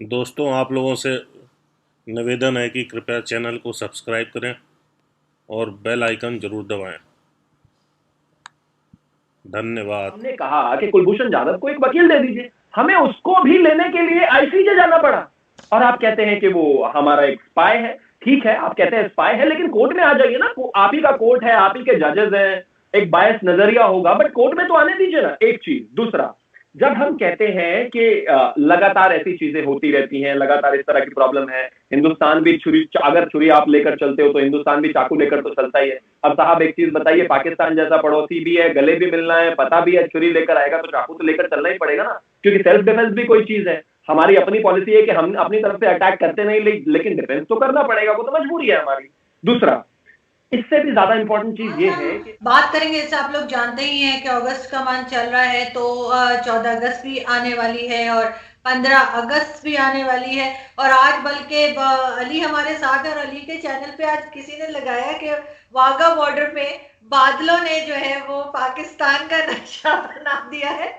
दोस्तों, आप लोगों से निवेदन है कि कृपया चैनल को सब्सक्राइब करें और बेल आइकन जरूर दबाएं। धन्यवाद। हमने कहा कि कुलभूषण जाधव को एक वकील दे दीजिए, हमें उसको भी लेने के लिए आईसीजे जाना पड़ा। और आप कहते हैं कि वो हमारा एक स्पाई है। ठीक है, आप कहते हैं स्पाई है, लेकिन कोर्ट में आ जाइए ना, आप ही का कोर्ट है, आप ही के जजेस हैं, एक बायस नजरिया होगा, बट कोर्ट में तो आने दीजिए ना। एक चीज। दूसरा, जब हम कहते हैं कि लगातार ऐसी चीजें होती रहती हैं, लगातार इस तरह की प्रॉब्लम है, हिंदुस्तान भी छुरी, अगर छुरी आप लेकर चलते हो तो हिंदुस्तान भी चाकू लेकर तो चलता ही है। अब साहब एक चीज बताइए, पाकिस्तान जैसा पड़ोसी भी है, गले भी मिलना है, पता भी है, छुरी लेकर आएगा तो चाकू तो लेकर चलना ही पड़ेगा ना, क्योंकि सेल्फ डिफेंस भी कोई चीज है। हमारी अपनी पॉलिसी है कि हम अपनी तरफ से अटैक करते नहीं, लेकिन डिफेंस तो करना पड़ेगा, वो तो मजबूरी है हमारी। दूसरा, इससे भी ज्यादा इंपॉर्टेंट चीज ये है कि बात करेंगे, जैसे आप लोग जानते ही हैं कि अगस्त का मंथ चल रहा है, तो 14 अगस्त भी आने वाली है और 15 अगस्त भी आने वाली है। और आज बल्कि अली हमारे साथ है और अली के चैनल पे आज किसी ने लगाया कि वाघा बॉर्डर पे बादलों ने जो है वो पाकिस्तान का नक्शा बना दिया है।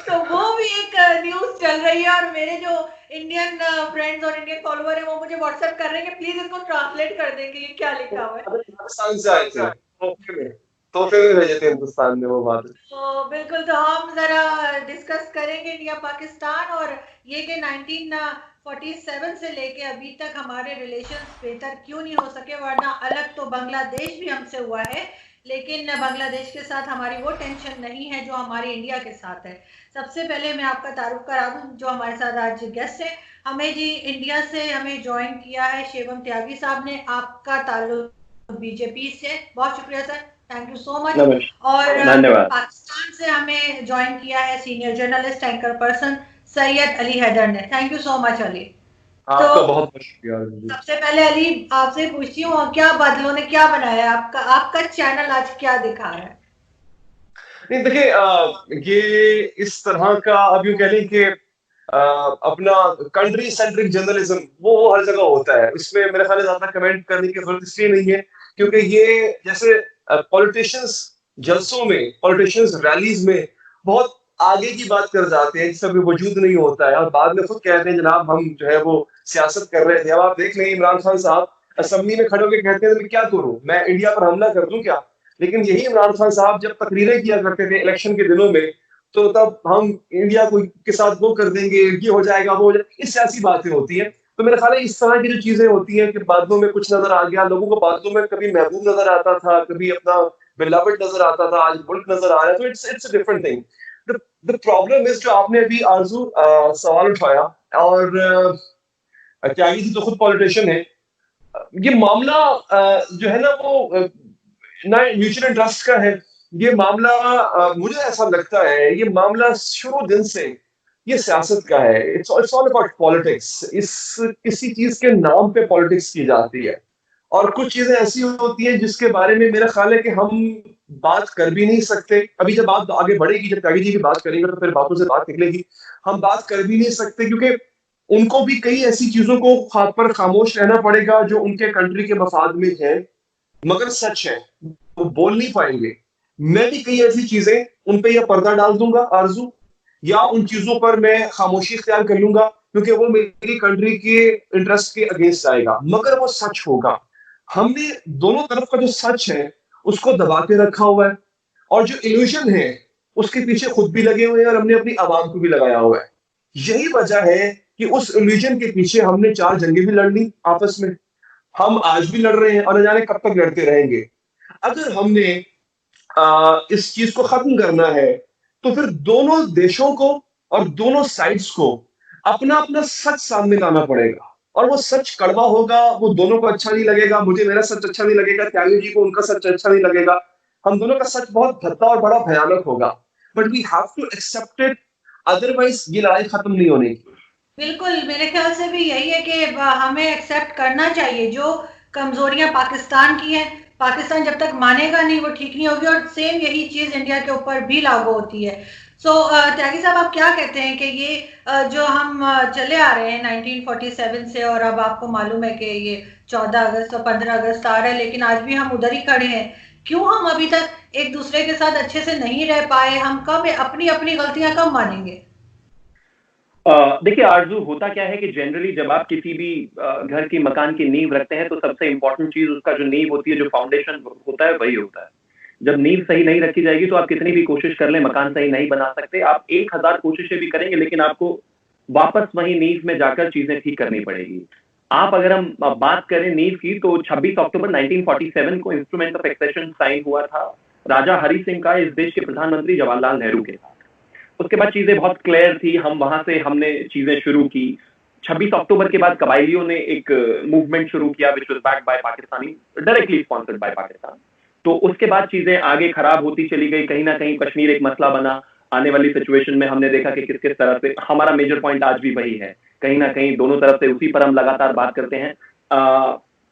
तो वो भी एक न्यूज चल रही है और मेरे जो इंडियन फ्रेंड्स और इंडियन फॉलोअर है वो मुझे व्हाट्सएप कर रहे हैं कि प्लीज इसको ट्रांसलेट कर दें कि ये क्या लिखा हुआ है। पाकिस्तान से आए थे तोहफे में भेजे थे हिंदुस्तान ने वो बात। तो बिल्कुल, तो हम जरा डिस्कस करेंगे इंडिया पाकिस्तान और ये कि 1947 से लेके अभी तक हमारे रिलेशंस बेहतर क्यों नहीं हो सके, वरना अलग तो बांग्लादेश भी हमसे हुआ है, लेकिन बांग्लादेश के साथ हमारी वो टेंशन नहीं है जो हमारे इंडिया के साथ है। सबसे पहले मैं आपका तारुफ करा दूं, जो हमारे साथ आज गेस्ट है, हमें जी इंडिया से हमें ज्वाइन किया है शिवम त्यागी साहब ने। आपका ताल्लुक बीजेपी से, बहुत शुक्रिया sir, thank you so much. और धन्यवाद। पाकिस्तान से हमें ज्वाइन किया है senior journalist anchor person Syed Ali Haider ने, thank you so much Ali. आपका तो बहुत बहुत शुक्रिया। सबसे पहले अली आपसे पूछती हूँ, क्या बादलों ने क्या बनाया, आपका चैनल आज क्या दिखा रहा है? नहीं देखिए, ये इस तरह का अब यूं कह लें कि अपना कंट्री सेंट्रिक जर्नलिज्म वो हर जगह होता है। इसमें मेरे ख्याल से ज्यादा कमेंट करने की जरूरत इसलिए नहीं है क्योंकि ये जैसे पॉलिटिशियंस जलसों में, पॉलिटिशियंस रैलीज में बहुत आगे की बात कर जाते हैं जिसका भी वजूद नहीं होता है और बाद में खुद कहते हैं जनाब हम जो है वो सियासत कर रहे थे। अब आप देख लें इमरान खान साहब असेंबली में खड़े होकर कहते हैं मैं क्या करूं, मैं इंडिया पर हमला कर दूं क्या? लेकिन यही इमरान खान साहब जब तकरीरें किया करते थे इलेक्शन के दिनों में, तो तब हम इंडिया को के साथ वो कर देंगे, ये हो जाएगा, वो हो जाएगा, इस सियासी बातें होती हैं। तो मेरा ख्याल है इस तरह की जो चीजें होती हैं कि बादलों में कुछ नजर आ गया, लोगों को बादलों में कभी महबूब नजर आता था, कभी अपना बिलवड नजर आता था, आज मुल्क नजर आ रहा है, तो it's a different thing. The problem is जो आपने अभी आरजू सवाल उठाया, और त्यागी जी तो खुद पॉलिटिशियन है। ये मामला जो है ना वो ना म्यूचुअल इंटरेस्ट का है। ये मामला मुझे ऐसा लगता है ये मामला शुरू दिन से ये सियासत का है। It's all about politics. इस किसी चीज के नाम पे पॉलिटिक्स की जाती है और कुछ चीजें ऐसी होती हैं जिसके बारे में मेरा ख्याल है कि हम बात कर भी नहीं सकते। अभी जब बात आगे बढ़ेगी, जब त्यागी जी की बात करेंगे तो फिर बातों से बात निकलेगी। हम बात कर भी नहीं सकते क्योंकि उनको भी कई ऐसी चीजों को खात पर खामोश रहना पड़ेगा जो उनके कंट्री के मफाद में है मगर सच है, वो बोल नहीं पाएंगे। मैं भी कई ऐसी चीजें उन पे या पर्दा डाल दूंगा आरजू, या उन चीजों पर मैं खामोशी इख्तियार कर लूंगा क्योंकि वो मेरी कंट्री के इंटरेस्ट के अगेंस्ट आएगा, मगर वो सच होगा। हमने दोनों तरफ का जो सच है उसको दबा के रखा हुआ है और जो इल्यूजन है उसके पीछे खुद भी लगे हुए हैं और हमने अपनी आवाम को भी लगाया हुआ है। यही वजह है कि उस इल्यूजन के पीछे हमने 4 जंगें भी लड़ ली आपस में, हम आज भी लड़ रहे हैं और न जाने कब तक लड़ते रहेंगे। अगर हमने इस चीज को खत्म करना है तो फिर दोनों देशों को और दोनों साइड्स को अपना अपना सच सामने लाना पड़ेगा और वो सच कड़वा होगा, वो दोनों को अच्छा नहीं लगेगा। मुझे मेरा सच अच्छा नहीं लगेगा, त्यागी जी को उनका सच अच्छा नहीं लगेगा। हम दोनों का सच बहुत भद्दा और बड़ा भयानक होगा, but we have to accept it, otherwise ये लड़ाई खत्म नहीं होने की। बिल्कुल, मेरे ख्याल से भी यही है कि हमें एक्सेप्ट करना चाहिए जो कमजोरियां पाकिस्तान की हैं। पाकिस्तान जब तक मानेगा नहीं वो ठीक नहीं होगी, और सेम यही चीज इंडिया के ऊपर भी लागू होती है। सो त्यागी साहब, आप क्या कहते हैं कि ये जो हम चले आ रहे हैं 1947 से, और अब आपको मालूम है कि ये 14 अगस्त और 15 अगस्त आ रहा है, लेकिन आज भी हम उधर ही खड़े हैं। क्यों हम अभी तक एक दूसरे के साथ अच्छे से नहीं रह पाए? हम कब अपनी अपनी गलतियां कब मानेंगे? देखिए आरजू, होता क्या है कि जनरली जब आप किसी भी घर की मकान की नींव रखते हैं तो सबसे इंपॉर्टेंट चीज उसका जो नींव होती है, जो फाउंडेशन होता है, वही होता है। जब नींव सही नहीं रखी जाएगी तो आप कितनी भी कोशिश कर लें मकान सही नहीं बना सकते। आप 1000 कोशिशें भी करेंगे लेकिन आपको वापस वही नींव में जाकर चीजें ठीक करनी पड़ेगी। आप अगर हम बात करें नींव की, तो 26 अक्टूबर 1947 को इंस्ट्रूमेंट ऑफ एक्सेशन साइन हुआ था राजा हरि सिंह का इस देश के प्रधानमंत्री जवाहरलाल नेहरू के साथ। उसके बाद चीजें बहुत क्लियर थी, हम वहां से हमने चीजें शुरू की। 26 अक्टूबर के बाद कबायलियों ने एक मूवमेंट शुरू किया which was backed by Pakistani, directly sponsored by Pakistan. तो उसके बाद चीजें आगे खराब होती चली गई, कहीं ना कहीं कश्मीर एक मसला बना। आने वाली सिचुएशन में हमने देखा कि किस किस तरह से हमारा मेजर पॉइंट आज भी वही है, कहीं ना कहीं दोनों तरफ से उसी पर हम लगातार बात करते हैं।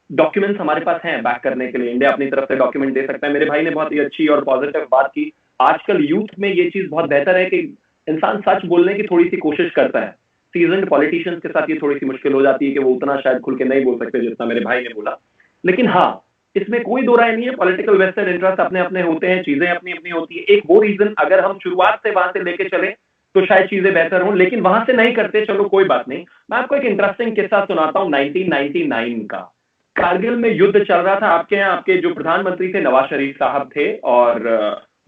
डॉक्यूमेंट्स हमारे पास हैं बैक करने के लिए, इंडिया अपनी तरफ से डॉक्यूमेंट दे सकता है। मेरे भाई ने बहुत ही अच्छी और पॉजिटिव बात की। आजकल यूथ में ये चीज बहुत बेहतर है कि इंसान सच बोलने की थोड़ी सी कोशिश करता है। सीजन्ड पॉलिटिशियंस के साथ ये थोड़ी सी मुश्किल हो जाती है कि वो उतना शायद खुल के नहीं बोल सकते जितना मेरे भाई ने बोला। लेकिन हाँ, इसमें कोई दो राय नहीं है, पॉलिटिकल वेस्टेड इंटरेस्ट अपने अपने होते हैं, चीजें अपनी अपनी होती है। एक वो रीजन अगर हम शुरुआत से वहां से लेके चले तो शायद चीजें बेहतर हों, लेकिन वहां से नहीं करते, चलो कोई बात नहीं। मैं आपको एक इंटरेस्टिंग किस्सा सुनाता हूं 1999 का। कारगिल में युद्ध चल रहा था। आपके यहाँ आपके जो प्रधानमंत्री थे नवाज शरीफ साहब थे और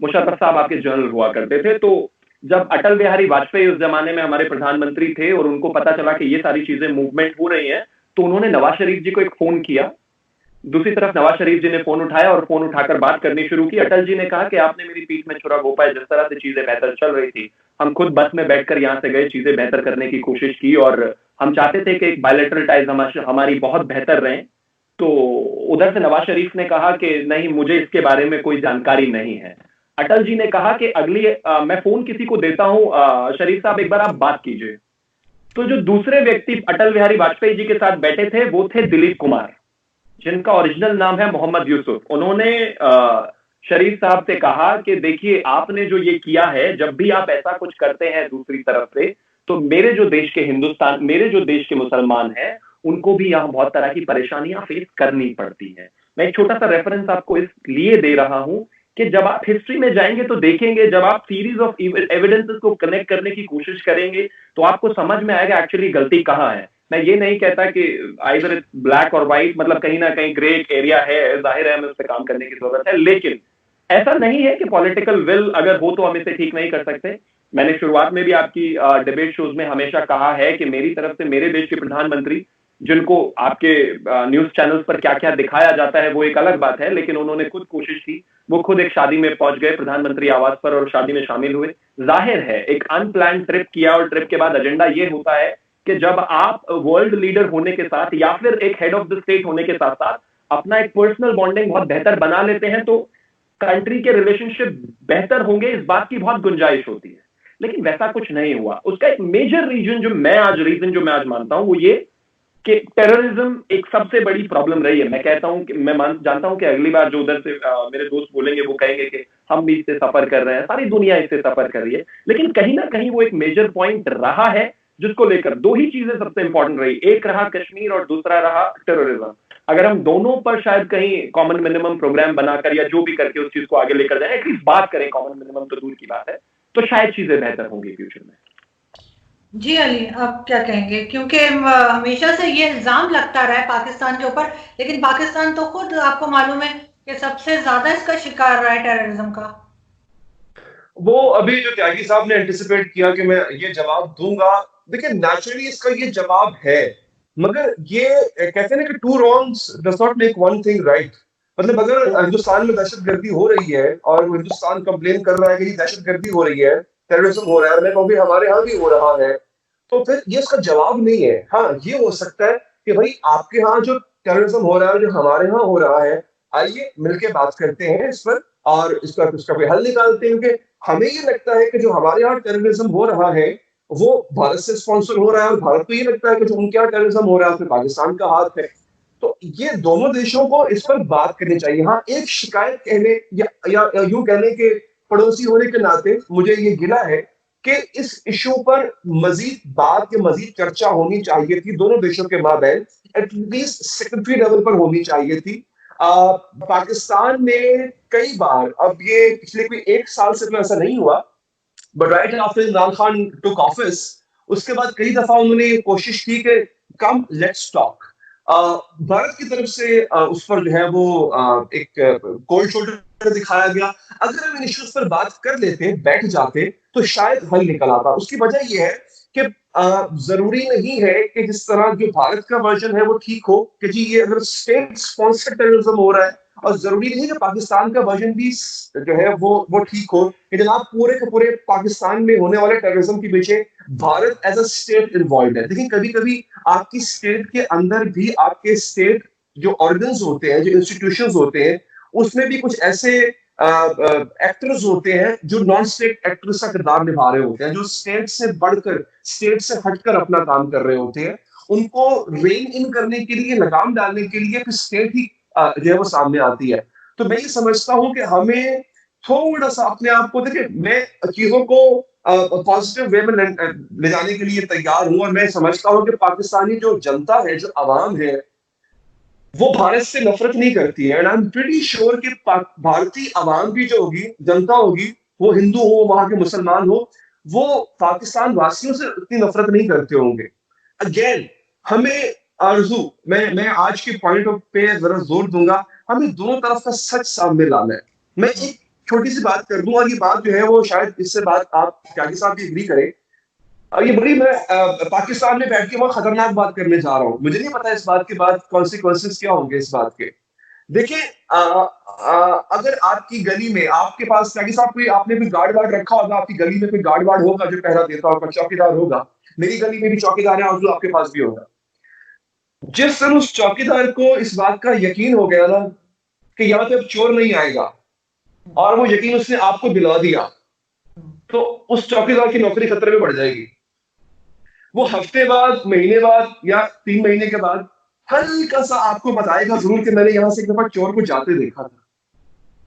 मुशर्रफ साहब आपके जनरल हुआ करते थे। तो जब अटल बिहारी वाजपेयी उस जमाने में हमारे प्रधानमंत्री थे और उनको पता चला कि ये सारी चीजें मूवमेंट हो रही हैं, तो उन्होंने नवाज शरीफ जी को एक फोन किया। दूसरी तरफ नवाज शरीफ जी ने फोन उठाया और फोन उठाकर बात करनी शुरू की। अटल जी ने कहा कि आपने मेरी पीठ में छुरा घोंपा है। जिस तरह से चीजें बेहतर चल रही थी, हम खुद बस में बैठकर यहां से गए, चीजें बेहतर करने की कोशिश की और हम चाहते थे कि एक बायलैटरल टाइज हमारी बहुत बेहतर रहे। तो उधर से नवाज शरीफ ने कहा कि नहीं, मुझे इसके बारे में कोई जानकारी नहीं है। अटल जी ने कहा कि मैं फोन किसी को देता हूं, शरीफ साहब एक बार आप बात कीजिए। तो जो दूसरे व्यक्ति अटल बिहारी वाजपेयी जी के साथ बैठे थे वो थे दिलीप कुमार, जिनका ओरिजिनल नाम है मोहम्मद यूसुफ। उन्होंने शरीफ साहब से कहा कि देखिए, आपने जो ये किया है, जब भी आप ऐसा कुछ करते हैं दूसरी तरफ से, तो मेरे जो देश के मुसलमान हैं, उनको भी यहां बहुत तरह की परेशानियां फेस करनी पड़ती हैं। मैं एक छोटा सा रेफरेंस आपको इसलिए दे रहा हूं कि जब आप हिस्ट्री में जाएंगे तो देखेंगे, जब आप सीरीज ऑफ एविडेंसेस को कनेक्ट करने की कोशिश करेंगे तो आपको समझ में आएगा एक्चुअली गलती कहां है। मैं ये नहीं कहता कि आइदर इट्स ब्लैक और व्हाइट, मतलब कहीं ना कहीं ग्रे एरिया है, जाहिर है हमें उस पर काम करने की जरूरत है। लेकिन ऐसा नहीं है कि पॉलिटिकल विल अगर हो तो हम इसे ठीक नहीं कर सकते। मैंने शुरुआत में भी आपकी डिबेट शोज में हमेशा कहा है कि मेरी तरफ से मेरे देश के प्रधानमंत्री, जिनको आपके न्यूज चैनल्स पर क्या क्या दिखाया जाता है वो एक अलग बात है, लेकिन उन्होंने खुद कोशिश की। वो खुद एक शादी में पहुंच गए प्रधानमंत्री आवास पर और शादी में शामिल हुए। जाहिर है एक अनप्लान ट्रिप किया और ट्रिप के बाद एजेंडा ये होता है कि जब आप वर्ल्ड लीडर होने के साथ या फिर एक हेड ऑफ द स्टेट होने के साथ साथ अपना एक पर्सनल बॉन्डिंग बहुत बेहतर बना लेते हैं तो कंट्री के रिलेशनशिप बेहतर होंगे, इस बात की बहुत गुंजाइश होती है। लेकिन वैसा कुछ नहीं हुआ। उसका एक मेजर रीजन जो मैं आज मानता हूं वो ये कि टेररिज्म एक सबसे बड़ी प्रॉब्लम रही है। मैं कहता हूं कि जानता हूं कि अगली बार जो उधर से मेरे दोस्त बोलेंगे वो कहेंगे कि हम भी इससे सफर कर रहे हैं, सारी दुनिया इससे सफर कर रही है, लेकिन कहीं ना कहीं वो एक मेजर पॉइंट रहा है जिसको लेकर दो ही चीजें सबसे इंपॉर्टेंट रही। एक रहा कश्मीर और दूसरा रहा टेररिज्म। अगर हम दोनों पर शायद कहीं कॉमन मिनिमम प्रोग्राम बनाकर या जो भी करके उस चीज को आगे लेकर जाए, एटलीस्ट बात करें, कॉमन मिनिमम तो दूर की बात है, तो शायद चीजें बेहतर होंगी फ्यूचर में। जी अली, आप क्या कहेंगे? क्योंकि हमेशा से ये इल्जाम लगता रहा है पाकिस्तान के ऊपर, लेकिन पाकिस्तान तो खुद आपको मालूम है कि सबसे ज्यादा इसका शिकार रहा है टेररिज्म का। वो अभी जो त्यागी साहब ने एंटिसिपेट किया कि मैं ये जवाब दूंगा, देखिए नेचुरली इसका ये जवाब है, मगर ये कहते हैं ना कि two wrongs does not make one thing right. मतलब अगर हिंदुस्तान में दहशतगर्दी हो रही है और हिंदुस्तान कंप्लेन कर रहा है कि दहशतगर्दी हो रही है, टेररिज्म हो रहा है, मैं कहूँ हमारे यहाँ भी हो रहा है, तो फिर ये इसका जवाब नहीं है। हाँ, ये हो सकता है कि भाई आपके यहाँ जो टेररिज्म हो रहा है, जो हमारे यहाँ हो रहा है, आइए मिलके बात करते हैं इस पर और इसका कोई हल निकालते हैं। कि हमें ये लगता है कि जो हमारे यहाँ टेररिज्म हो रहा है वो भारत से स्पॉन्सर हो रहा है और भारत को ये लगता है कि जो उनके यहाँ टेररिज्म हो रहा है उसमें पाकिस्तान का हाथ है। तो ये दोनों देशों को इस पर बात करनी चाहिए। हाँ, एक शिकायत कहने या यूं कहने के पड़ोसी होने के नाते मुझे ये गिला है कि इस इशू पर मजीद बात या मजीद चर्चा होनी चाहिए थी दोनों देशों के माबैन, एटलीस्ट सेक्रेटरी लेवल पर होनी चाहिए थी। पाकिस्तान में कई बार, अब ये पिछले कोई एक साल से तो ऐसा नहीं हुआ, but right after Imran Khan took office, उसके बाद कई दफा उन्होंने ये कोशिश की कि कम लेट्स टॉक। भारत की तरफ से उस पर जो है वो एक कोल्ड शोल्डर दिखाया गया। अगर हम इन इश्यूज पर बात कर लेते, बैठ जाते, तो शायद हल निकल आता। उसकी वजह यह है कि जरूरी नहीं है कि जिस तरह जो भारत का वर्जन है वो ठीक हो, कि जी ये अगर स्टेट स्पॉन्सर्ड टेररिज्म हो रहा है, और जरूरी नहीं है कि पाकिस्तान का वर्जन भी जो है वो ठीक हो, कि जनाब पूरे के पूरे पाकिस्तान में होने वाले टेररिज्म के पीछे Bharat as a state involve है। लेकिन कभी कभी आपकी स्टेट के अंदर भी आपके स्टेट जो ऑर्गन्स होते हैं, जो इंस्टीट्यूशंस होते हैं, उसमें भी कुछ ऐसे एक्टर्स होते हैं जो नॉन स्टेट एक्टर्स का किरदार निभा रहे होते हैं, जो स्टेट से बढ़कर, स्टेट से हटकर अपना काम कर रहे होते हैं। उनको रेन इन करने के लिए, लगाम डालने के लिए फिर स्टेट ही जो है वो सामने आती है। तो मैं ये समझता हूं कि हमें थोड़ा सा अपने आप को, देखिए मैं चीजों को पॉजिटिव वे में ले जाने के लिए तैयार हूं, और मैं समझता हूं कि पाकिस्तानी जो जनता है, जो आवाम है, वो भारत से नफरत नहीं करती है। And I am pretty sure कि भारतीय आवाम की जो होगी, जनता होगी, वो हिंदू हो, वहां के मुसलमान हो, वो पाकिस्तान वासियों से इतनी नफरत नहीं करते होंगे। अगेन हमें आरजू, मैं आज के पॉइंट पे जरा जोर दूंगा, हमें दोनों तरफ का सच सामने लाना है। मैं एक छोटी सी बात कर दूं, और ये बात जो है वो शायद इससे बात आप त्यागी साहब भी एग्री करें। ये बड़ी, मैं पाकिस्तान में बैठ के बहुत खतरनाक बात करने जा रहा हूं, मुझे नहीं पता इस बात के बाद कॉन्सिक्वेंसेस क्या होंगे इस बात के। देखिए अगर आपकी गली में, आपके पास त्यागी साहब कोई, आपने भी गार्ड वार्ड रखा होगा, आपकी गली में कोई गार्ड वार्ड होगा जो पहरा देता होगा, चौकीदार होगा। मेरी गली में भी चौकीदार है, और जो आपके पास भी होगा। जिस दिन उस चौकीदार को इस बात का यकीन हो गया ना कि यहाँ पे अब चोर नहीं आएगा, और वो यकीन उसने आपको दिला दिया, तो उस चौकीदार की नौकरी खतरे में पड़ जाएगी। वो हफ्ते बाद, महीने बाद, या 3 महीने के बाद हल्का सा आपको बताएगा जरूर कि मैंने यहां से एक दफा चोर को जाते देखा था।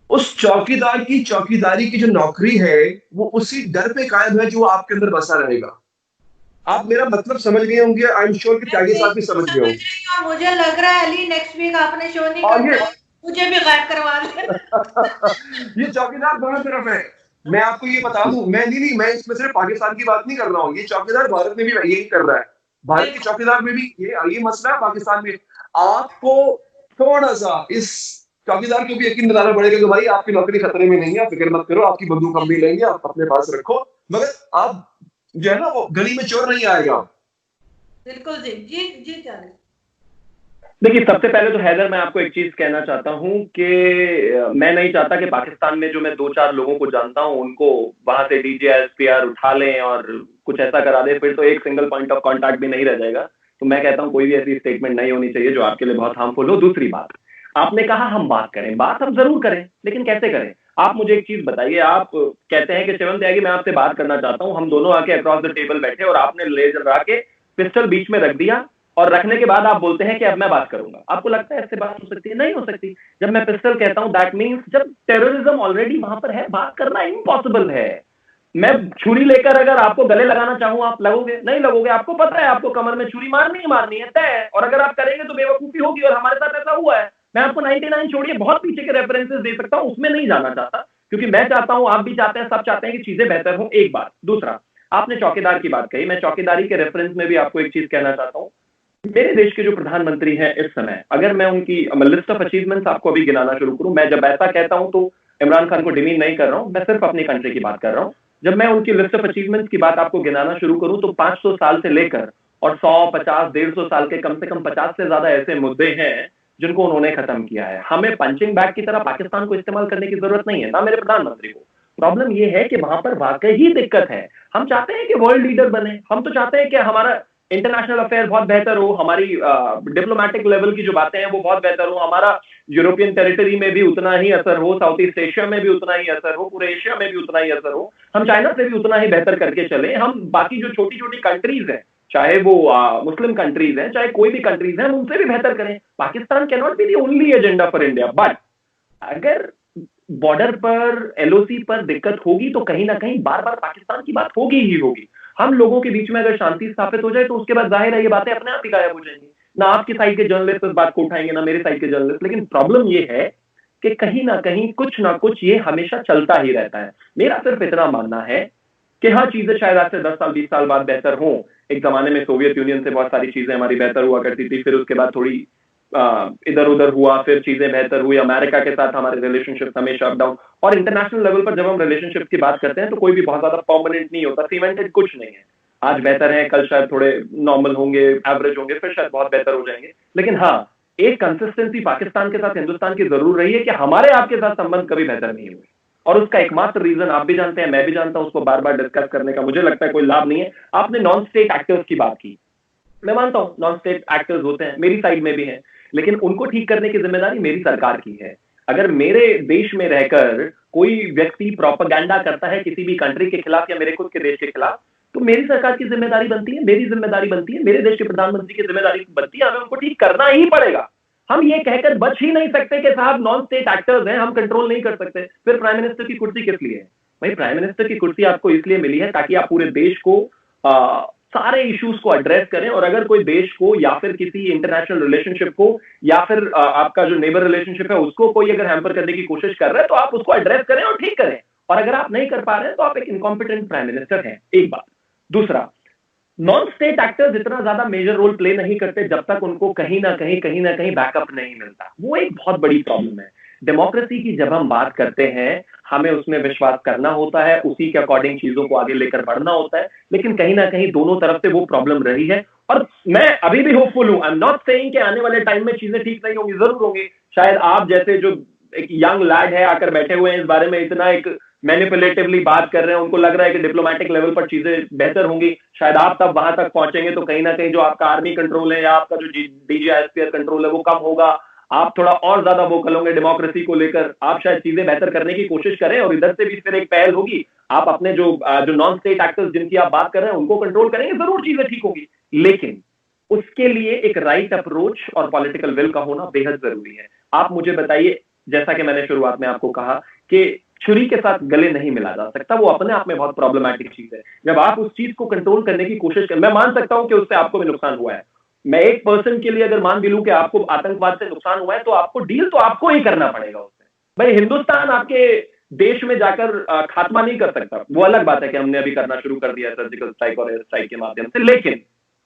उस चौकीदार की चौकीदारी की जो नौकरी है, वो उसी डर पे कायम है जो आपके अंदर बसा रहेगा। आप मेरा मतलब समझ गए होंगे, आई एम श्योर कि त्यागी साहब भी समझ गए होंगे। मुझे लग रहा है अली नेक्स्ट वीक आपने शो नहीं करना, मुझे भी गायब करवा देना। ये चौकीदार दोनों तरफ है। मैं आपको ये बता दूं, मैं इसमें सिर्फ पाकिस्तान की बात नहीं कर रहा हूँ, ये चौकीदार भारत में भी यही कर रहा है। भारत के चौकीदार में भी ये मसला है, पाकिस्तान में। आपको थोड़ा सा इस चौकीदार को भी यकीन दिलाना पड़ेगा कि भाई आपकी नौकरी खतरे में नहीं है, फिक्र मत करो, आपकी बंदूक हम भी लेंगे, आप अपने पास रखो, मगर आप जो है ना वो गली में चोर नहीं आएगा। बिल्कुल जी जी जी चले। देखिए, सबसे पहले तो हैदर, मैं आपको एक चीज कहना चाहता हूं कि मैं नहीं चाहता कि पाकिस्तान में जो मैं 2-4 लोगों को जानता हूं उनको वहां से DGSPR उठा लें और कुछ ऐसा करा दे, फिर तो एक सिंगल पॉइंट ऑफ कांटेक्ट भी नहीं रह जाएगा। तो मैं कहता हूं कोई भी ऐसी स्टेटमेंट नहीं होनी चाहिए जो आपके लिए बहुत हार्मफुल हो। दूसरी बात, आपने कहा हम बात करें, बात हम जरूर करें, लेकिन कैसे करें? आप मुझे एक चीज बताइए। आप कहते हैं कि शिवम त्यागी मैं आपसे बात करना चाहता हूं, हम दोनों आके अक्रॉस द टेबल बैठे और आपने ले जला के पिस्टल बीच में रख दिया, और रखने के बाद आप बोलते हैं कि अब मैं बात करूंगा। आपको लगता है इससे बात हो सकती है? नहीं हो सकती। जब मैं पिस्टल कहता हूं, दैट मींस जब टेररिज्म ऑलरेडी वहां पर है, बात करना इम्पॉसिबल है। मैं छुरी लेकर अगर आपको गले लगाना चाहूं, आप लगोगे? नहीं लगोगे। आपको पता है आपको कमर में छुरी मारनी है, तय। और अगर आप करेंगे तो बेवकूफी होगी, और हमारे साथ ऐसा हुआ है। मैं आपको 99 छोड़िए, बहुत पीछे के रेफरेंसेस दे सकता हूं, उसमें नहीं जाना चाहता, क्योंकि मैं चाहता हूं, आप भी चाहते हैं, सब चाहते हैं कि चीजें बेहतर हो। एक बात। दूसरा, आपने चौकीदार की बात कही, मैं चौकीदारी के रेफरेंस में भी आपको एक चीज कहना चाहता हूं। मेरे देश के जो प्रधानमंत्री हैं इस समय, अगर मैं उनकी लिस्ट ऑफ अचीवमेंट्स आपको अभी गिनाना शुरू करूं, मैं जब ऐसा कहता हूं तो इमरान खान को डिमीन नहीं कर रहा हूं, मैं सिर्फ अपनी कंट्री की बात कर रहा हूं। जब मैं उनकी लिस्ट ऑफ अचीवमेंट्स की बात आपको गिनाना शुरू करूं तो 500 साल से लेकर और 100, 50, 150 साल के कम से कम 50 से ज्यादा ऐसे मुद्दे हैं जिनको उन्होंने खत्म किया है। हमें पंचिंग बैग की तरह पाकिस्तान को इस्तेमाल करने की जरूरत नहीं है, ना मेरे प्रधानमंत्री को। प्रॉब्लम यह है कि वहां पर वाकई ही दिक्कत है। हम चाहते हैं कि वर्ल्ड लीडर बने, हम तो चाहते हैं कि हमारा इंटरनेशनल अफेयर बहुत बेहतर हो, हमारी डिप्लोमेटिक लेवल की जो बातें हैं वो बहुत बेहतर हो, हमारा यूरोपियन टेरिटरी में भी उतना ही असर हो, साउथ ईस्ट एशिया में भी उतना ही असर हो, पूरे एशिया में भी उतना ही असर हो, हम चाइना से भी उतना ही बेहतर करके चले, हम बाकी जो छोटी छोटी कंट्रीज हैं, चाहे वो मुस्लिम कंट्रीज हैं, चाहे कोई भी कंट्रीज हैं, हम उनसे भी बेहतर करें। Pakistan can not be the only agenda for India. But अगर बॉर्डर पर, LOC पर दिक्कत होगी तो कहीं ना कहीं बार बार पाकिस्तान की बात होगी ही होगी। हम लोगों के बीच में अगर शांति स्थापित हो जाए तो उसके बाद जाहिर है ये बातें अपने आप ही गायब हो जाएंगी। ना आपकी साइड के जर्नलिस्ट इस बात को उठाएंगे, ना मेरे साइड के जर्नलिस्ट। लेकिन प्रॉब्लम ये है कि कहीं ना कहीं कुछ ना कुछ ये हमेशा चलता ही रहता है। मेरा सिर्फ इतना मानना है कि हाँ चीजें शायद आज से 10 साल 20 साल बाद बेहतर हों। एक जमाने में सोवियत यूनियन से बहुत सारी चीजें हमारी बेहतर हुआ करती थी, फिर उसके बाद थोड़ी इधर उधर हुआ, फिर चीजें बेहतर हुई। अमेरिका के साथ हमारे रिलेशनशिप हमेशा अप डाउन, और इंटरनेशनल लेवल पर जब हम रिलेशनशिप की बात करते हैं तो कोई भी बहुत ज्यादा परमानेंट नहीं होता, सीमेंटेड कुछ नहीं है। आज बेहतर है, कल शायद थोड़े नॉर्मल होंगे, एवरेज होंगे, फिर शायद बहुत बेहतर हो जाएंगे। लेकिन हाँ, एक कंसिस्टेंसी पाकिस्तान के साथ हिंदुस्तान की जरूर रही है कि हमारे आपके साथ संबंध कभी बेहतर नहीं हुए, और उसका एकमात्र रीजन आप भी जानते हैं, मैं भी जानता हूं, उसको बार बार डिस्कस करने का मुझे लगता है कोई लाभ नहीं है। आपने नॉन स्टेट एक्टर्स की बात की, मैं मानता हूं नॉन स्टेट एक्टर्स होते हैं, मेरी साइड में भी हैं, लेकिन उनको ठीक करने की जिम्मेदारी मेरी सरकार की है। अगर मेरे देश में रहकर कोई व्यक्ति प्रोपेगेंडा करता है किसी भी कंट्री के खिलाफ या मेरे खुद के देश के खिलाफ, तो मेरी सरकार की जिम्मेदारी बनती है, मेरी जिम्मेदारी बनती है, मेरे देश के प्रधानमंत्री की जिम्मेदारी बनती है, हमें उनको ठीक करना ही पड़ेगा। हम ये कहकर बच ही नहीं सकते कि साहब नॉन स्टेट एक्टर्स हैं, हम कंट्रोल नहीं कर सकते। फिर प्राइम मिनिस्टर की कुर्सी किस लिए है भाई? प्राइम मिनिस्टर की कुर्सी आपको इसलिए मिली है ताकि आप पूरे देश को सारे इश्यूज को एड्रेस करें, और अगर कोई देश को या फिर किसी इंटरनेशनल रिलेशनशिप को या फिर आपका जो नेबर रिलेशनशिप है उसको कोई अगर हैम्पर करने की कोशिश कर रहे हैं तो आप उसको एड्रेस करें और ठीक करें। और अगर आप नहीं कर पा रहे हैं तो आप एक इनकॉम्पिटेंट प्राइम मिनिस्टर हैं, एक बात। दूसरा, नॉन स्टेट एक्टर्स इतना ज्यादा मेजर रोल प्ले नहीं करते जब तक उनको कहीं ना कहीं बैकअप नहीं मिलता। वो एक बहुत बड़ी प्रॉब्लम है। डेमोक्रेसी की जब हम बात करते हैं, हमें उसमें विश्वास करना होता है, उसी के अकॉर्डिंग चीजों को आगे लेकर बढ़ना होता है, लेकिन कहीं ना कहीं दोनों तरफ से वो प्रॉब्लम रही है। और मैं अभी भी होपफुल हूं, आई एम नॉट सेइंग कि आने वाले टाइम में चीजें ठीक नहीं होंगी, जरूर होंगी। शायद आप जैसे जो एक यंग लैड है आकर बैठे हुए हैं इस बारे में इतना एक मैनिपुलेटिवली बात कर रहे हैं, उनको लग रहा है कि डिप्लोमेटिक लेवल पर चीजें बेहतर होंगी। शायद आप तब वहां तक पहुंचेंगे तो कहीं ना कहीं जो आपका आर्मी कंट्रोल है या आपका जो डीजीआईएसपीआर कंट्रोल है वो कम होगा, आप थोड़ा और ज्यादा वोकल होंगे डेमोक्रेसी को लेकर, आप शायद चीजें बेहतर करने की कोशिश करें, और इधर से भी फिर एक पहल होगी। आप अपने जो नॉन स्टेट एक्टर्स जिनकी आप बात कर रहे हैं उनको कंट्रोल करेंगे, जरूर चीजें ठीक होगी। लेकिन उसके लिए एक राइट अप्रोच और पॉलिटिकल विल का होना बेहद जरूरी है। आप मुझे बताइए, जैसा कि मैंने शुरुआत में आपको कहा कि छुरी के साथ गले नहीं मिला जा सकता, वो अपने आप में बहुत प्रॉब्लमैटिक चीज है। जब आप उस चीज को कंट्रोल करने की कोशिश करें, मैं मान सकता हूं कि उससे आपको भी नुकसान हुआ है। मैं एक पर्सन के लिए अगर मान भी लूं कि आपको आतंकवाद से नुकसान हुआ है, तो आपको डील तो आपको ही करना पड़ेगा उससे। भाई हिंदुस्तान आपके देश में जाकर खात्मा नहीं कर सकता। वो अलग बात है कि हमने अभी करना शुरू कर दिया सर्जिकल स्ट्राइक और एयर स्ट्राइक के माध्यम से, लेकिन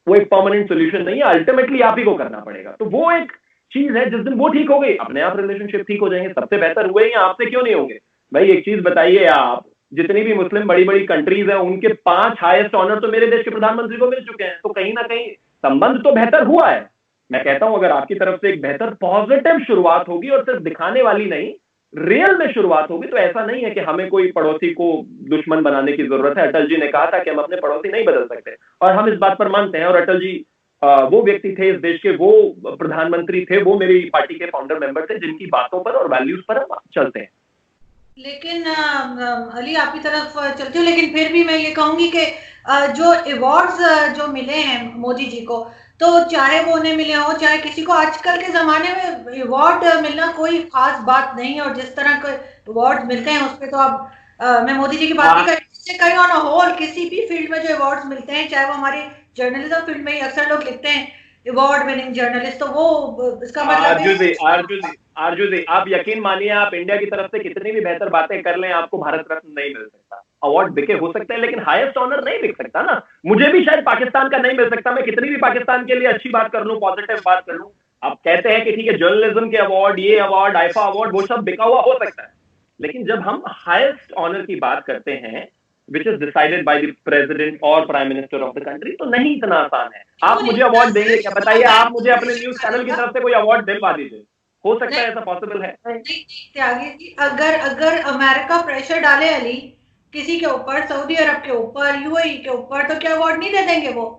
वो एक परमानेंट सोल्यूशन नहीं है, अल्टीमेटली आप ही को करना पड़ेगा। तो वो एक चीज है, जिस दिन वो ठीक हो गई अपने आप रिलेशनशिप ठीक हो जाएंगे। सबसे बेहतर हुए या आपसे क्यों नहीं होंगे? भाई एक चीज बताइए, आप जितनी भी मुस्लिम बड़ी बड़ी कंट्रीज हैं उनके 5 हाईएस्ट ऑनर तो मेरे देश के प्रधानमंत्री को मिल चुके हैं, तो कहीं ना कहीं संबंध तो बेहतर हुआ है। मैं कहता हूं अगर आपकी तरफ से एक बेहतर पॉजिटिव शुरुआत होगी और सिर्फ दिखाने वाली नहीं, रियल में शुरुआत होगी, तो ऐसा नहीं है कि हमें कोई पड़ोसी को दुश्मन बनाने की जरूरत है। अटल जी ने कहा था कि हम अपने पड़ोसी नहीं बदल सकते, और हम इस बात पर मानते हैं। और अटल जी वो व्यक्ति थे इस देश के, वो प्रधानमंत्री थे, वो मेरी पार्टी के फाउंडर मेंबर थे जिनकी बातों पर और वैल्यूज पर हम चलते हैं। लेकिन अली आपकी तरफ चलती हूँ, लेकिन फिर भी मैं ये कहूंगी कि जो अवार्ड्स जो मिले हैं मोदी जी को, तो चाहे वो उन्हें मिले हो चाहे किसी को, आजकल के जमाने में अवार्ड मिलना कोई खास बात नहीं है। और जिस तरह के अवार्ड मिलते हैं उस पर तो अब मैं मोदी जी की बात नहीं करी, ऑन होल किसी भी फील्ड में जो अवार्ड मिलते हैं, चाहे वो हमारी जर्नलिज्म फील्ड में ही अक्सर लोग लिखते हैं अवार्ड विनिंग जर्नलिस्ट, तो वो इसका मतलब आरजू जी आप यकीन मानिए, आप इंडिया की तरफ से कितनी भी बेहतर बातें कर लें, आपको भारत रत्न नहीं मिल सकता। अवार्ड बिके हो सकते हैं लेकिन हाईएस्ट ऑनर नहीं बिक सकता ना। मुझे भी शायद पाकिस्तान का नहीं मिल सकता, मैं कितनी भी पाकिस्तान के लिए अच्छी बात कर लूं, पॉजिटिव बात कर लूं। आप कहते हैं कि ठीक है जर्नलिज्म के अवार्ड, ये अवार्ड, आईफा अवार्ड, वो सब बिका हुआ हो सकता है, लेकिन जब हम हाईएस्ट ऑनर की बात करते हैं which is decided by the president और prime minister of the country, तो नहीं इतना आसान है। आप मुझे अवार्ड देंगे क्या? बताइए, आप मुझे अपने न्यूज चैनल की तरफ से कोई अवार्ड दिलवा दीजिए, हो सकता है ऐसा पॉसिबल है? त्यागी जी, अगर अमेरिका प्रेशर डाले अली किसी के ऊपर, सऊदी अरब के ऊपर, यूएई के ऊपर, तो क्या अवार्ड नहीं दे देंगे वो?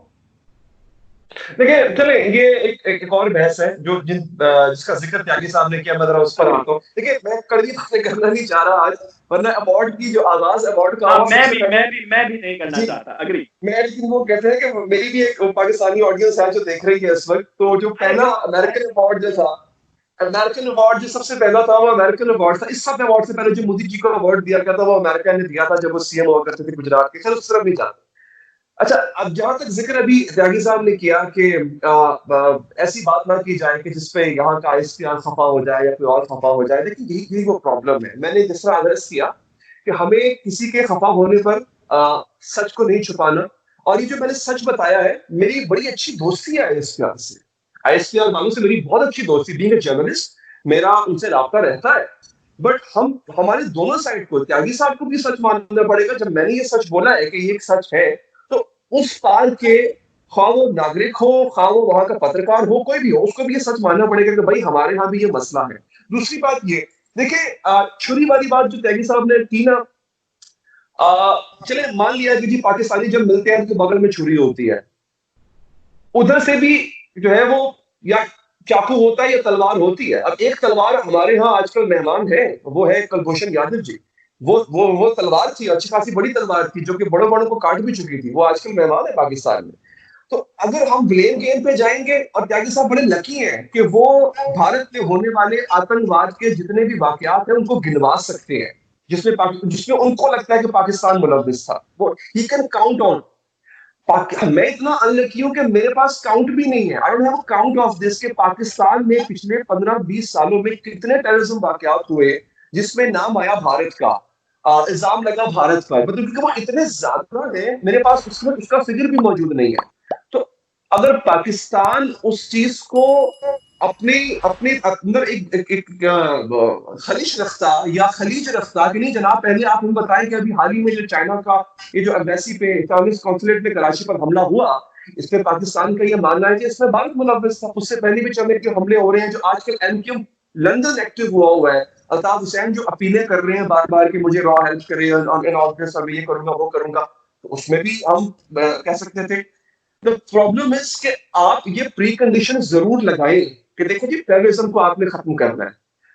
देखिए चले, ये एक और बहस है जो जिसका जिक्र त्यागी साहब ने किया, मैं जरा उस पर आता हूँ। देखिए मैं कड़वी बातें करना नहीं चाह रहा आज, वरना अवार्ड की जो आगाज अवार्ड का मैं भी नहीं करना चाहता, अग्री। लेकिन वो कहते हैं कि मेरी भी एक पाकिस्तानी ऑडियंस है जो देख रही है इस वक्त, तो जो पहला अमेरिकन अवार्ड जो था, अमेरिकन अवार्ड जो सबसे पहला था वो अमेरिकन अवार्ड था। इस सब अवार्ड से पहले जो मोदी जी को अवार्ड दिया गया था वो अमेरिका ने दिया था जब वो सीएम हुआ करते थे गुजरात के। खैर उस तरफ नहीं जाता। अच्छा, अब जहां तक जिक्र अभी त्यागी साहब ने किया कि ऐसी बात ना की जाए कि जिसपे यहाँ का ISPR खफा हो जाए या कोई और खफा हो जाए, लेकिन यही वो प्रॉब्लम है। मैंने जिस तरह एड्रेस किया कि हमें किसी के खफा होने पर सच को नहीं छुपाना। और ये जो मैंने सच बताया है, मेरी बड़ी अच्छी दोस्ती है आईएसपीआर से, आईएसपीआर वालों से मेरी बहुत अच्छी दोस्ती, बीइंग अ जर्नलिस्ट मेरा उनसे राब्ता रहता है। बट हम हमारे दोनों साइड को, त्यागी साहब को भी सच मानना पड़ेगा। जब मैंने ये सच बोला है कि ये एक सच है, तो उस पार के, ख्वाह वो नागरिक हो, ख्वाह वो वहां का पत्रकार हो, कोई भी हो, उसको भी ये सच मानना पड़ेगा कि भाई हमारे यहाँ भी ये मसला है। दूसरी बात ये देखिए, छुरी वाली बात जो त्यागी साहब ने की ना, चले मान लिया कि जी पाकिस्तानी जब मिलते हैं तो बगल में छुरी होती है, उधर से भी जो है वो या चाकू होता है या तलवार होती है। अब एक तलवार हमारे यहाँ आजकल मेहमान है, वो है कुलभूषण यादव जी। वो तलवार थी, अच्छी खासी बड़ी तलवार थी, जो कि बड़ों बड़ों को काट भी चुकी थी। वो आजकल मेहमान है पाकिस्तान में। तो अगर हम ब्लेम गेम पे जाएंगे, और त्यागी साहब बड़े लकी हैं कि वो भारत में होने वाले आतंकवाद के जितने भी वाकयात हैं उनको गिनवा सकते हैं, जिसमें उनको लगता है कि पाकिस्तान मुलव्विस था, वो ही कैन काउंट ऑन। मैं इतना अनलकी हूं कि मेरे पास काउंट भी नहीं है, I don't have a count of this, के पाकिस्तान में पिछले 15-20 सालों में कितने टेररिज्म वाकयात हुए जिसमें नाम आया भारत का, इल्जाम लगा भारत पर, मतलब क्योंकि वो इतने ज्यादा है, मेरे पास उसमें उसका फिगर भी मौजूद नहीं है। तो अगर पाकिस्तान उस चीज को अपने अपने अंदर एक खलिश रखता या खलीज रखता कि नहीं जनाब, पहले आप हम बताएं कि अभी हाल ही में जो चाइना का ये जो एम्बेसी पे, चाइनीज कॉन्सुलेट में कराची पर हमला हुआ, इसमें पाकिस्तान का ये मानना है कि इसमें भारत मुलव्विस था। उससे पहले भी चले जो हमले हो रहे हैं, जो आजकल एमक्यू लंदन एक्टिव हुआ है, अल्ताफ हुसैन जो अपीलें कर रहे हैं बार बार कि मुझे रॉ हेल्प करे, मैं ये करूंगा वो करूंगा, तो उसमें भी हम कह सकते थे। द प्रॉब्लम इज कि आप ये प्री कंडीशन जरूर लगाएं कि देखो जी टेररिज्म को आपने खत्म करना है,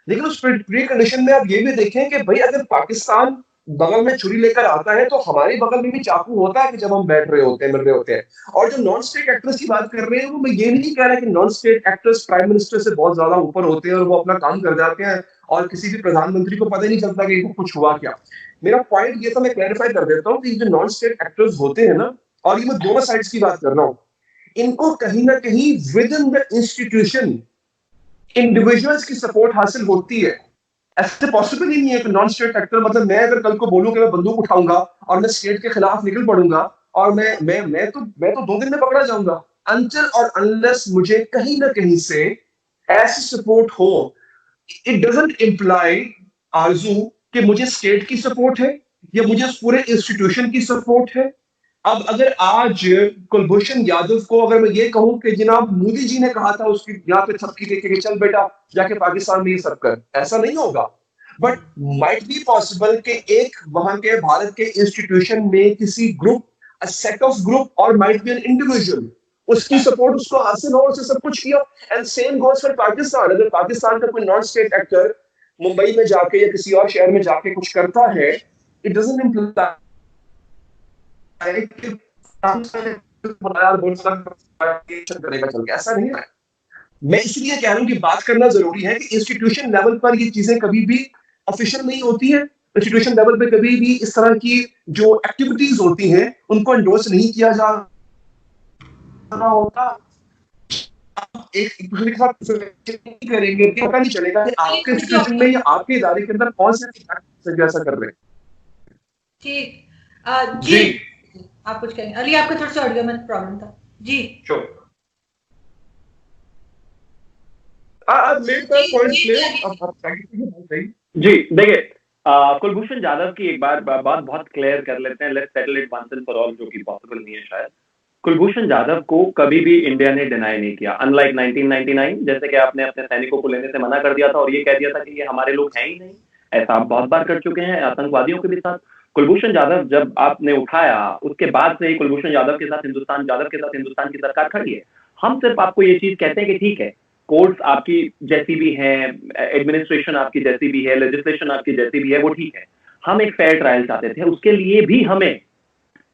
लेकिन उस प्री कंडीशन में आप ये भी देखें कि भाई अगर पाकिस्तान बगल में छुरी लेकर आता है तो हमारे बगल में भी चाकू होता है कि जब हम बैठ रहे होते हैं, मिल रहे होते हैं। और जो नॉन स्टेट एक्टर्स की बात कर रहे हैं, वो मैं ये नहीं कह रहा कि non state actors prime minister से बहुत ज्यादा ऊपर होते हैं और वो अपना काम कर जाते हैं और किसी भी प्रधानमंत्री को पता ही नहीं चलता कि कुछ हुआ क्या। मेरा पॉइंट ये था, मैं क्लैरिफाई कर देता हूँ कि जो नॉन स्टेट एक्टर्स होते हैं ना, और ये मैं दोनों साइड्स की बात कर रहा हूँ, इनको कहीं ना कहीं with in the institution individuals की सपोर्ट हासिल होती है। ऐसे पॉसिबल ही नहीं है कि नॉन स्टेट एक्टर, मतलब मैं अगर कल को बोलूं कि मैं बंदूक उठाऊंगा और मैं स्टेट के खिलाफ निकल पड़ूंगा और मैं तो 2 दिन में पकड़ा जाऊंगा, अनटिल और अनलेस मुझे कहीं ना कहीं से ऐसी सपोर्ट हो। इट डजंट इम्प्लाई आरजू कि मुझे स्टेट की सपोर्ट है या मुझे उस पूरे इंस्टीट्यूशन की सपोर्ट है। अब अगर आज कुलभूषण यादव को अगर मैं ये कहूं कि जनाब मोदी जी ने कहा था उसकी यहाँ पे थपकी देके कि चल बेटा जाके पाकिस्तान में ये सब कर, ऐसा नहीं होगा। बट माइट बी पॉसिबल कि एक वहां के भारत के इंस्टीट्यूशन में किसी group, a set of group, और माइट बी एन इंडिविजुअल, उसकी सपोर्ट उसको हासिल हो, उससे सब कुछ किया। And same goes for Pakistan. अगर पाकिस्तान का कोई नॉन स्टेट एक्टर मुंबई में जाके या किसी और शहर में जाके कुछ करता है, इट डजंट इम्प्लाई करेगा चल के, ऐसा नहीं है। मैं इसलिए कह रहा हूं कि बात करना जरूरी है कि इंस्टीट्यूशन लेवल पर ये चीजें कभी भी ऑफिशियल नहीं होती है। इंस्टीट्यूशन लेवल पे कभी भी इस तरह की जो एक्टिविटीज होती हैं उनको एंडोर्स नहीं किया जा रहा होता। एक दूसरे के साथ करेंगे कि पता नहीं चलेगा कि आपके इंस्टीट्यूशन में या आपके इदारे के अंदर कौन से ऐसा कर रहे हैं। ठीक जी आप कुछ कहेंगे? अली आपका थोड़ा सा ऑडियो में प्रॉब्लम था जी। श्योर, जी देखिए, कुलभूषण यादव की एक बार बात बहुत क्लियर कर लेते हैं, let's settle it once and for all, जो कि पॉसिबल नहीं है शायद। कुलभूषण यादव को कभी भी इंडिया ने डिनाई नहीं किया, अनलाइक 1999 जैसे कि आपने अपने सैनिकों को लेने से मना कर दिया था और ये कह दिया था कि ये हमारे लोग हैं ही नहीं। ऐसा आप बहुत बार कर चुके हैं आतंकवादियों के भी साथ। कुलभूषण यादव जब आपने उठाया उसके बाद से ही कुलभूषण यादव के साथ हिंदुस्तान की सरकार खड़ी है। हम सिर्फ आपको ये चीज कहते हैं कि ठीक है, कोर्ट्स आपकी जैसी भी है, एडमिनिस्ट्रेशन आपकी जैसी भी है, लेजिस्लेशन आपकी जैसी भी है, वो ठीक है। हम एक फेयर ट्रायल चाहते थे, उसके लिए भी हमें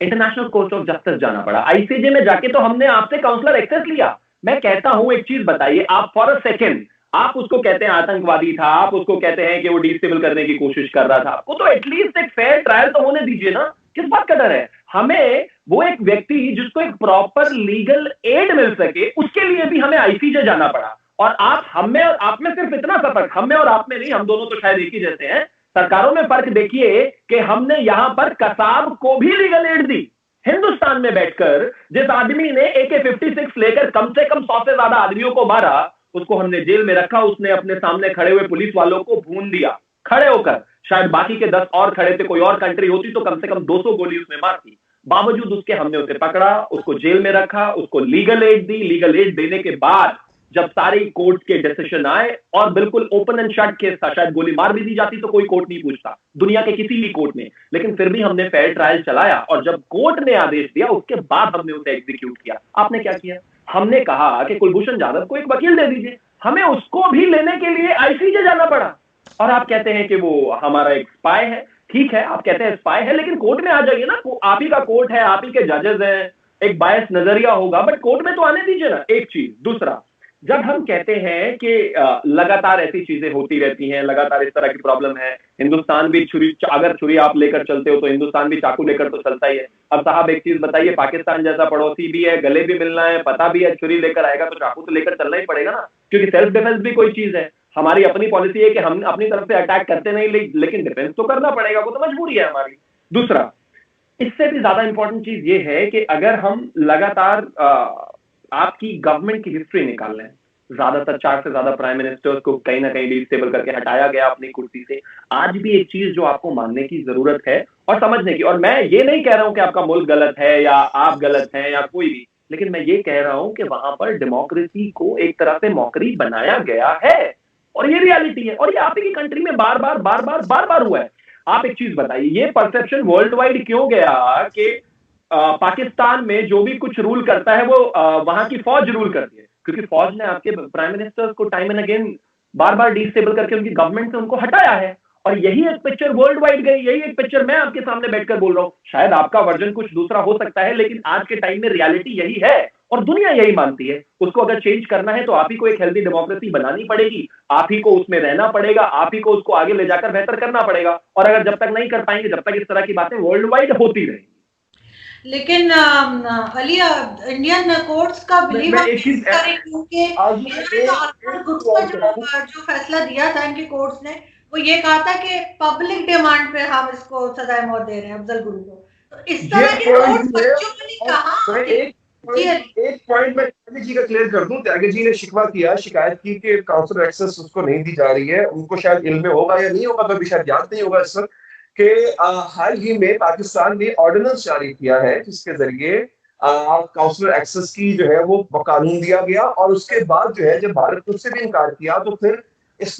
इंटरनेशनल कोर्ट ऑफ जस्टिस जाना पड़ा। आईसीजे में जाके तो हमने आपसे काउंसलर एक्सेस लिया। मैं कहता हूं एक चीज बताइए, आप फॉर अ सेकेंड आप उसको कहते हैं आतंकवादी था, आप उसको कहते हैं कि वो डिस्टेबल करने की कोशिश कर रहा था, आपको तो एटलीस्ट एक फेयर ट्रायल तो होने दीजिए ना। किस बात का डर है? हमें वो एक व्यक्ति जिसको एक प्रॉपर लीगल एड मिल सके, उसके लिए भी हमें आईसीजे जाना पड़ा। और आप हमें और आप में सिर्फ इतना सा फर्क, हमें और आप में नहीं, हम दोनों तो शायद एक ही जैसे हैं, सरकारों में फर्क देखिए कि हमने यहां पर कसाब को भी लीगल एड दी। हिंदुस्तान में बैठकर जिस आदमी ने AK-56 लेकर कम से कम 100 से ज्यादा आदमियों को मारा, उसको हमने जेल में रखा। उसने अपने सामने खड़े हुए पुलिस वालों को भून दिया खड़े होकर। शायद बाकी के 10 और खड़े थे, कोई और कंट्री होती तो कम से कम 200 गोली उसने मारती। बावजूद उसके हमने उसे पकड़ा, उसको जेल में रखा, उसको लीगल एड दी। लीगल एड देने के बाद जब सारी कोर्ट के डिसीजन आए और बिल्कुल ओपन एंड शट केस था, शायद गोली मार भी दी जाती तो कोई कोर्ट नहीं पूछता दुनिया के किसी भी कोर्ट में, लेकिन फिर भी हमने फेयर ट्रायल चलाया और जब कोर्ट ने आदेश दिया उसके बाद हमने उसे एग्जीक्यूट किया। आपने क्या किया? हमने कहा कि कुलभूषण जाधव को एक वकील दे दीजिए। हमें उसको भी लेने के लिए ICJ जाना पड़ा और आप कहते हैं कि वो हमारा एक स्पाई है। ठीक है, आप कहते हैं स्पाई है, लेकिन कोर्ट में आ जाइए ना, आप ही का कोर्ट है, आप ही के जजेस हैं, एक बायस नजरिया होगा, बट कोर्ट में तो आने दीजिए ना। एक चीज। दूसरा, जब हम कहते हैं कि लगातार ऐसी चीजें होती रहती हैं, लगातार इस तरह की प्रॉब्लम है, हिंदुस्तान भी अगर छुरी आप लेकर चलते हो तो हिंदुस्तान भी चाकू लेकर तो चलता ही है। अब साहब एक चीज बताइए, पाकिस्तान जैसा पड़ोसी भी है, गले भी मिलना है, पता भी है, छुरी लेकर आएगा तो चाकू तो लेकर चलना ही पड़ेगा ना, क्योंकि सेल्फ डिफेंस भी कोई चीज है। हमारी अपनी पॉलिसी है कि हम अपनी तरफ से अटैक करते नहीं, लेकिन डिफेंस तो करना पड़ेगा, वो तो मजबूरी है हमारी। दूसरा, इससे भी ज्यादा इंपॉर्टेंट चीज ये है कि अगर हम लगातार आपकी गवर्नमेंट की हिस्ट्री निकाल लें, ज्यादातर 4 से ज्यादा प्राइम मिनिस्टर्स को कहीं ना कहीं डिस्टेबल करके हटाया गया अपनी कुर्सी से। आज भी एक चीज जो आपको मानने की जरूरत है और समझने की, और मैं ये नहीं कह रहा हूं कि आपका मुल्क गलत है या आप गलत हैं या कोई भी, लेकिन मैं ये कह रहा हूं कि वहां पर डेमोक्रेसी को एक तरह से मौकरी बनाया गया है और ये रियलिटी है और ये आप ही की कंट्री में बार बार हुआ है। आप एक चीज बताइए, ये परसेप्शन वर्ल्ड वाइड क्यों गया कि पाकिस्तान में जो भी कुछ रूल करता है वो वहां की फौज रूल करती है? क्योंकि फौज ने आपके प्राइम मिनिस्टर्स को टाइम एंड अगेन बार डिस्टेबल करके उनकी गवर्नमेंट से उनको हटाया है और यही एक पिक्चर वर्ल्ड वाइड गई, यही एक पिक्चर मैं आपके सामने बैठकर बोल रहा हूं। शायद आपका वर्जन कुछ दूसरा हो सकता है, लेकिन आज के टाइम में रियलिटी यही है और दुनिया यही मानती है। उसको अगर चेंज करना है तो आप ही को एक हेल्दी डेमोक्रेसी बनानी पड़ेगी, आप ही को उसमें रहना पड़ेगा, आप ही को उसको आगे ले जाकर बेहतर करना पड़ेगा। और अगर जब तक नहीं कर पाएंगे, जब तक इस तरह की बातें वर्ल्ड वाइड होती रहेंगी। लेकिन अली, इंडियन कोर्ट्स का बिलीव करें, क्योंकि जो फैसला दिया था इनके कोर्ट्स ने, वो ये कहा था कि पब्लिक डिमांड पे हम इसको सजाए मौत दे रहे हैं अफजल गुरु को। तो इस तरह के कोर्ट्स बच्चों को नहीं कहा। एक पॉइंट मैं त्यागी जी का क्लियर कर दूं। त्यागी जी ने शिकायत की कि काउंसिल एक्सेस उसको नहीं दी जा रही है। उनको शायद इल्म में होगा या नहीं होगा, तो भी शायद याद नहीं होगा इस वक्त कि हाल ही में पाकिस्तान ने ऑर्डिनेंस जारी किया है जिसके जरिए काउंसिलर एक्सेस की जो है वो कानून दिया गया। और उसके बाद जो है जब भारत ने उससे भी इनकार किया तो फिर इस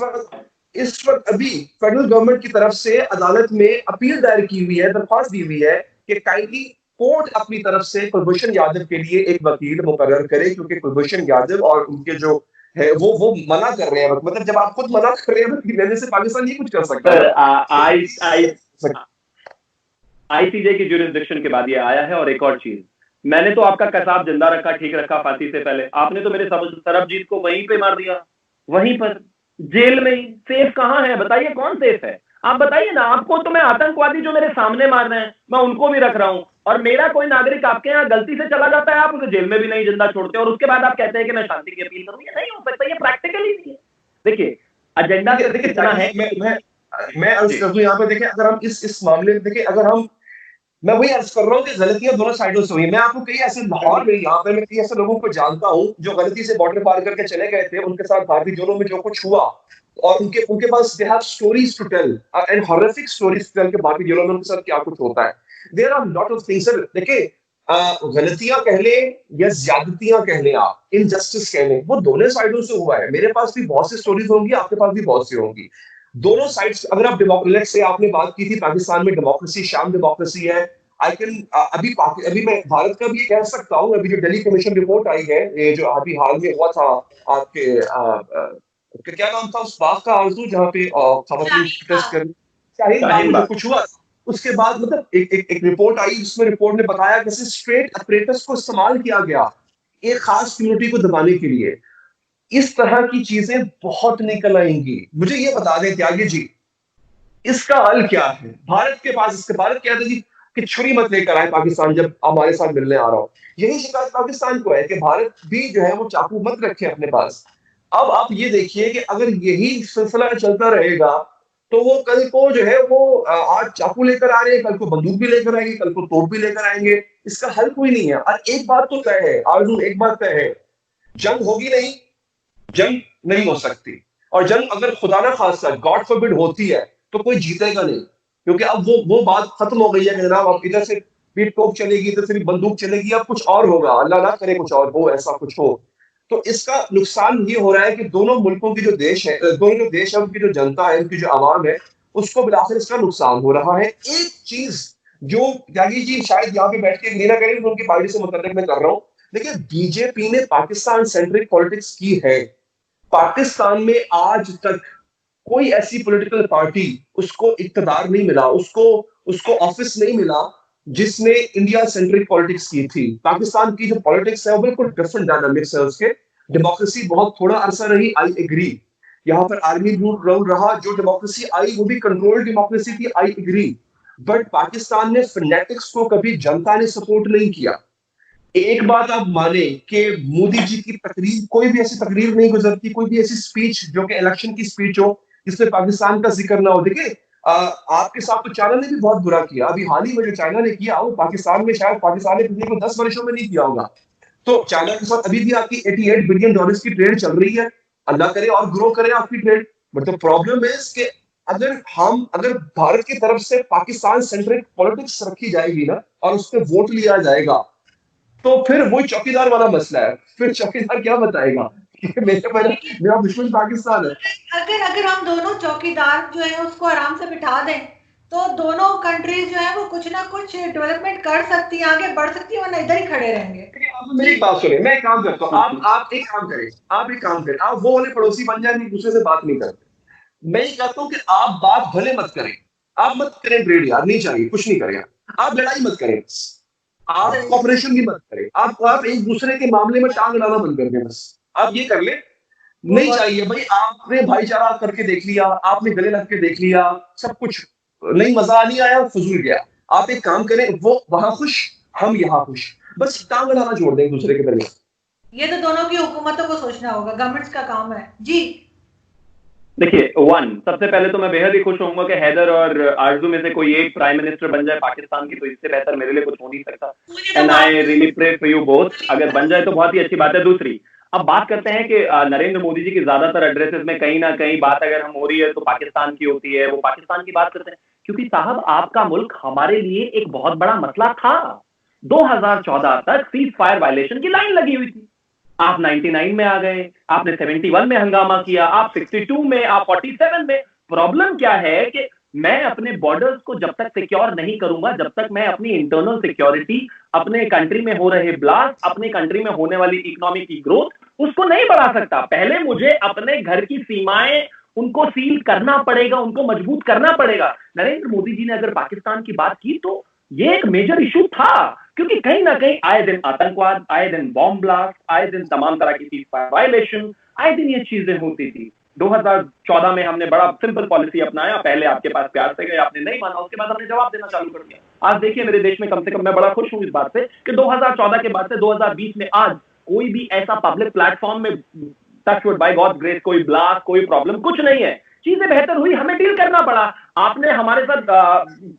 वक्त अभी फेडरल गवर्नमेंट की तरफ से अदालत में अपील दायर की हुई है, दरख्वास्त दी हुई है कि काइंडली कोर्ट अपनी तरफ से कुलभूषण यादव के लिए एक वकील मुकर्रर करे, क्योंकि कुलभूषण यादव और उनके जो है वो मना कर रहे हैं। मतलब जब आप खुद मना कर रहे हैं वकील लेने से पाकिस्तान ये कुछ कर सकता है। ICJ की ज्यूरिसडिक्शन के बाद ये आया है। और एक और चीज, मैंने तो आपका कसाब जिंदा रखा, ठीक रखा फांसी से पहले। आपने तो मेरे सरबजीत को वहीं पे मार दिया, वहीं पर जेल में ही। सेफ कहां है बताइए, कौन सेफ है? आप बताइए ना। आपको तो मैं आतंकवादी जो मेरे सामने मार रहे हैं मैं उनको भी रख रहा हूं, और मेरा कोई नागरिक आपके यहाँ गलती से चला जाता है, आप उसे जेल में भी नहीं जिंदा छोड़ते, और उसके बाद आप कहते हैं कि मैं शांति की अपील करूं। ये नहीं हो सकता, ये प्रैक्टिकली नहीं है। देखिए एजेंडा कितना है। मैं अर्ज कर दूं यहाँ पे, देखिए अगर हम इस मामले में देखिए, अगर हम, मैं वही अर्ज कर रहा हूँ कि गलतियां दोनों साइडों से हुई। मैं आपको कई ऐसे लाहौर में यहाँ पे मैं कई ऐसे लोगों को जानता हूँ जो गलती से बॉर्डर पार करके चले गए थे, उनके साथ भारतीय जेलों में जो कुछ हुआ और उनके पास they have stories to tell and horrific stories to tell कि भारतीय जेलों में उनके साथ क्या कुछ होता है। There are lot of things. देखिए गलतियां कह लें या ज्यादतियां कह लें, आप इनजस्टिस कह लें, वो दोनों साइडों से हुआ है। मेरे पास भी बहुत सी स्टोरीज होंगी, आपके पास भी बहुत सी होंगी। दोनों साइड्स, अगर आप डेमोक्रेसी से आपने बात की थी, पाकिस्तान में डेमोक्रेसी शाम डेमोक्रेसी है। आई कैन अभी मैं भारत का भी कह सकता हूँ, अभी जो दिल्ली कमीशन रिपोर्ट आई है, ये जो अभी हाल में हुआ था, आपके क्या नाम था उस बाग का आरजू जहाँ पे शाहीन बाग कुछ हुआ, उसके बाद मतलब एक रिपोर्ट आई, जिसमें रिपोर्ट ने बताया कैसे स्ट्रेट अपरेटस को इस्तेमाल किया गया एक खास कम्युनिटी को दबाने के लिए। इस तरह की चीजें बहुत निकल आएंगी। मुझे ये बता दें त्यागी जी, इसका हल क्या है भारत के पास? इसके भारत कहते जी कि छुरी मत लेकर आए पाकिस्तान जब हमारे साथ मिलने आ रहा हो। यही शिकायत पाकिस्तान को है कि भारत भी जो है वो चाकू मत रखे अपने पास। अब आप ये देखिए कि अगर यही सिलसिला चलता रहेगा तो वो कल को जो है वो आज चाकू लेकर आ रहे हैं, कल को बंदूक भी लेकर आएंगे, कल को तोप भी लेकर आएंगे। इसका हल कोई नहीं है। और एक बात तो तय है आरजू, एक बात तय है, जंग होगी नहीं, जंग नहीं हो सकती। और जंग अगर खुदा ना खास्ता गॉड फॉरबिड होती है तो कोई जीतेगा नहीं, क्योंकि अब वो बात खत्म हो गई है कि जनाब अब इधर से भी तोप चलेगी, इधर से भी बंदूक चलेगी, अब कुछ और होगा, अल्लाह ना करे कुछ और हो, ऐसा कुछ हो। तो इसका नुकसान ये हो रहा है कि दोनों मुल्कों की जो देश है, दोनों जो देश है उनकी जो जनता है, उनकी जो आवाम है, उसको बिलाखिर इसका नुकसान हो रहा है। एक चीज जो त्यागी जी शायद यहाँ पे बैठ के नहीं ना करें, तो उनकी पार्टी से मुतल्लिक मैं कर रहा हूँ। देखिए, बीजेपी ने पाकिस्तान सेंट्रिक पॉलिटिक्स की है। पाकिस्तान में आज तक कोई ऐसी पॉलिटिकल पार्टी, उसको इक्तदार नहीं मिला, उसको उसको ऑफिस नहीं मिला जिसने इंडिया सेंट्रिक पॉलिटिक्स की थी। पाकिस्तान की जो पॉलिटिक्स है वो बिल्कुल डिफरेंट डायनामिक्स है उसके। डेमोक्रेसी बहुत थोड़ा अरसा रही, आई एग्री। यहाँ पर आर्मी रूल रहा, जो डेमोक्रेसी आई वो भी कंट्रोल्ड डेमोक्रेसी थी, आई एग्री। बट पाकिस्तान में फिनेटिक्स को कभी जनता ने सपोर्ट नहीं किया। एक बात आप माने कि मोदी जी की तकरीर, कोई भी ऐसी तकरीर नहीं गुजरती, कोई भी ऐसी स्पीच जो कि इलेक्शन की स्पीच हो जिसमें पाकिस्तान का जिक्र ना हो। देखिए, आपके साथ तो चाइना ने भी बहुत बुरा किया। अभी हाल ही में जो चाइना ने किया वो पाकिस्तान में शायद पाकिस्तान ने पिछले 10 वर्षों में नहीं किया होगा। तो चाइना के साथ अभी भी आपकी $88 बिलियन की ट्रेड चल रही है। अल्लाह करे और ग्रो करे आपकी ट्रेड। बट द प्रॉब्लम है कि अगर भारत की तरफ से पाकिस्तान सेंट्रिक पॉलिटिक्स रखी जाएगी ना और उस पर वोट लिया जाएगा, तो फिर वही चौकीदार वाला मसला है। फिर चौकीदार क्या बताएगा कि मेरा दुश्मन पाकिस्तान है। अगर अगर हम दोनों चौकीदार जो है उसको आराम से बिठा दें तो दोनों कंट्रीज जो है वो कुछ ना कुछ डेवलपमेंट कर सकती है, आगे बढ़ सकती है, वरना इधर ही खड़े रहेंगे। आप मेरी बात सुनिए, मैं एक काम करता हूँ, आप एक काम करें, आप वो वाले पड़ोसी बन जाए, एक दूसरे से बात नहीं करते। मैं ये कहता हूँ कि आप बात भले मत करें, आप मत करें ट्रेड यार, नहीं चाहिए, कुछ नहीं करें, आप लड़ाई मत करें, आप कॉपरेशन भी मत करें, आप एक दूसरे के मामले में टांग अड़ाना बंद कर दें। बस आप ये कर ले, नहीं चाहिए भाई। आपने भाईचारा करके देख लिया, आपने गले लग के देख लिया, सब कुछ नहीं, मजा नहीं आया, फजूल गया। आप एक काम करें, वो वहां खुश, हम यहाँ खुश, बस टांग अड़ाना छोड़ दें एक दूसरे के दरमियान। ये तो दोनों की हुकूमतों को सोचना होगा, गवर्नमेंट्स का काम है जी। देखिए, सबसे पहले तो मैं बेहद ही खुश होऊंगा कि हैदर और आरजू में से कोई एक प्राइम मिनिस्टर बन जाए पाकिस्तान की, तो इससे बेहतर मेरे लिए कुछ हो नहीं सकता। And I really pray for you both. अगर बन जाए तो बहुत ही अच्छी बात है। दूसरी, अब बात करते हैं कि नरेंद्र मोदी जी की ज्यादातर एड्रेसेस में कहीं ना कहीं बात अगर हम हो रही है तो पाकिस्तान की होती है। वो पाकिस्तान की बात करते हैं क्योंकि साहब आपका मुल्क हमारे लिए एक बहुत बड़ा मसला था। 2014 तक सीज फायर वायलेशन की लाइन लगी हुई थी। आप 99 में आ गए, आपने 71 में हंगामा किया, आप 62 में, आप 47 में। प्रॉब्लम क्या है कि मैं अपने बॉर्डर्स को जब तक सिक्योर नहीं करूंगा, जब तक मैं अपनी इंटरनल सिक्योरिटी, अपने कंट्री में हो रहे ब्लास्ट, अपने कंट्री में होने वाली इकोनॉमी की ग्रोथ, उसको नहीं बढ़ा सकता। पहले मुझे अपने घर की सीमाएं, उनको सील करना पड़ेगा, उनको मजबूत करना पड़ेगा। नरेंद्र मोदी जी ने अगर पाकिस्तान की बात की तो ये एक मेजर इशू था, क्योंकि कहीं ना कहीं आए दिन आतंकवाद, आए दिन बॉम्ब ब्लास्ट, आए दिन तमाम तरह की सीज फायर वायलेशन, आए दिन ये चीजें होती थी। 2014 में हमने बड़ा सिंपल पॉलिसी अपनाया, पहले आपके पास प्यार से गए, आपने नहीं माना, उसके बाद हमने जवाब देना चालू कर दिया। आज देखिए मेरे देश में कम से कम मैं बड़ा खुश हूं इस बात से कि 2014 के बाद से 2020 में आज कोई भी ऐसा पब्लिक प्लेटफॉर्म में, टचवुड बाय गॉड ग्रेस, कोई ब्लास्ट, कोई प्रॉब्लम कुछ नहीं है। चीजें बेहतर हुई, हमें डील करना पड़ा। आपने हमारे साथ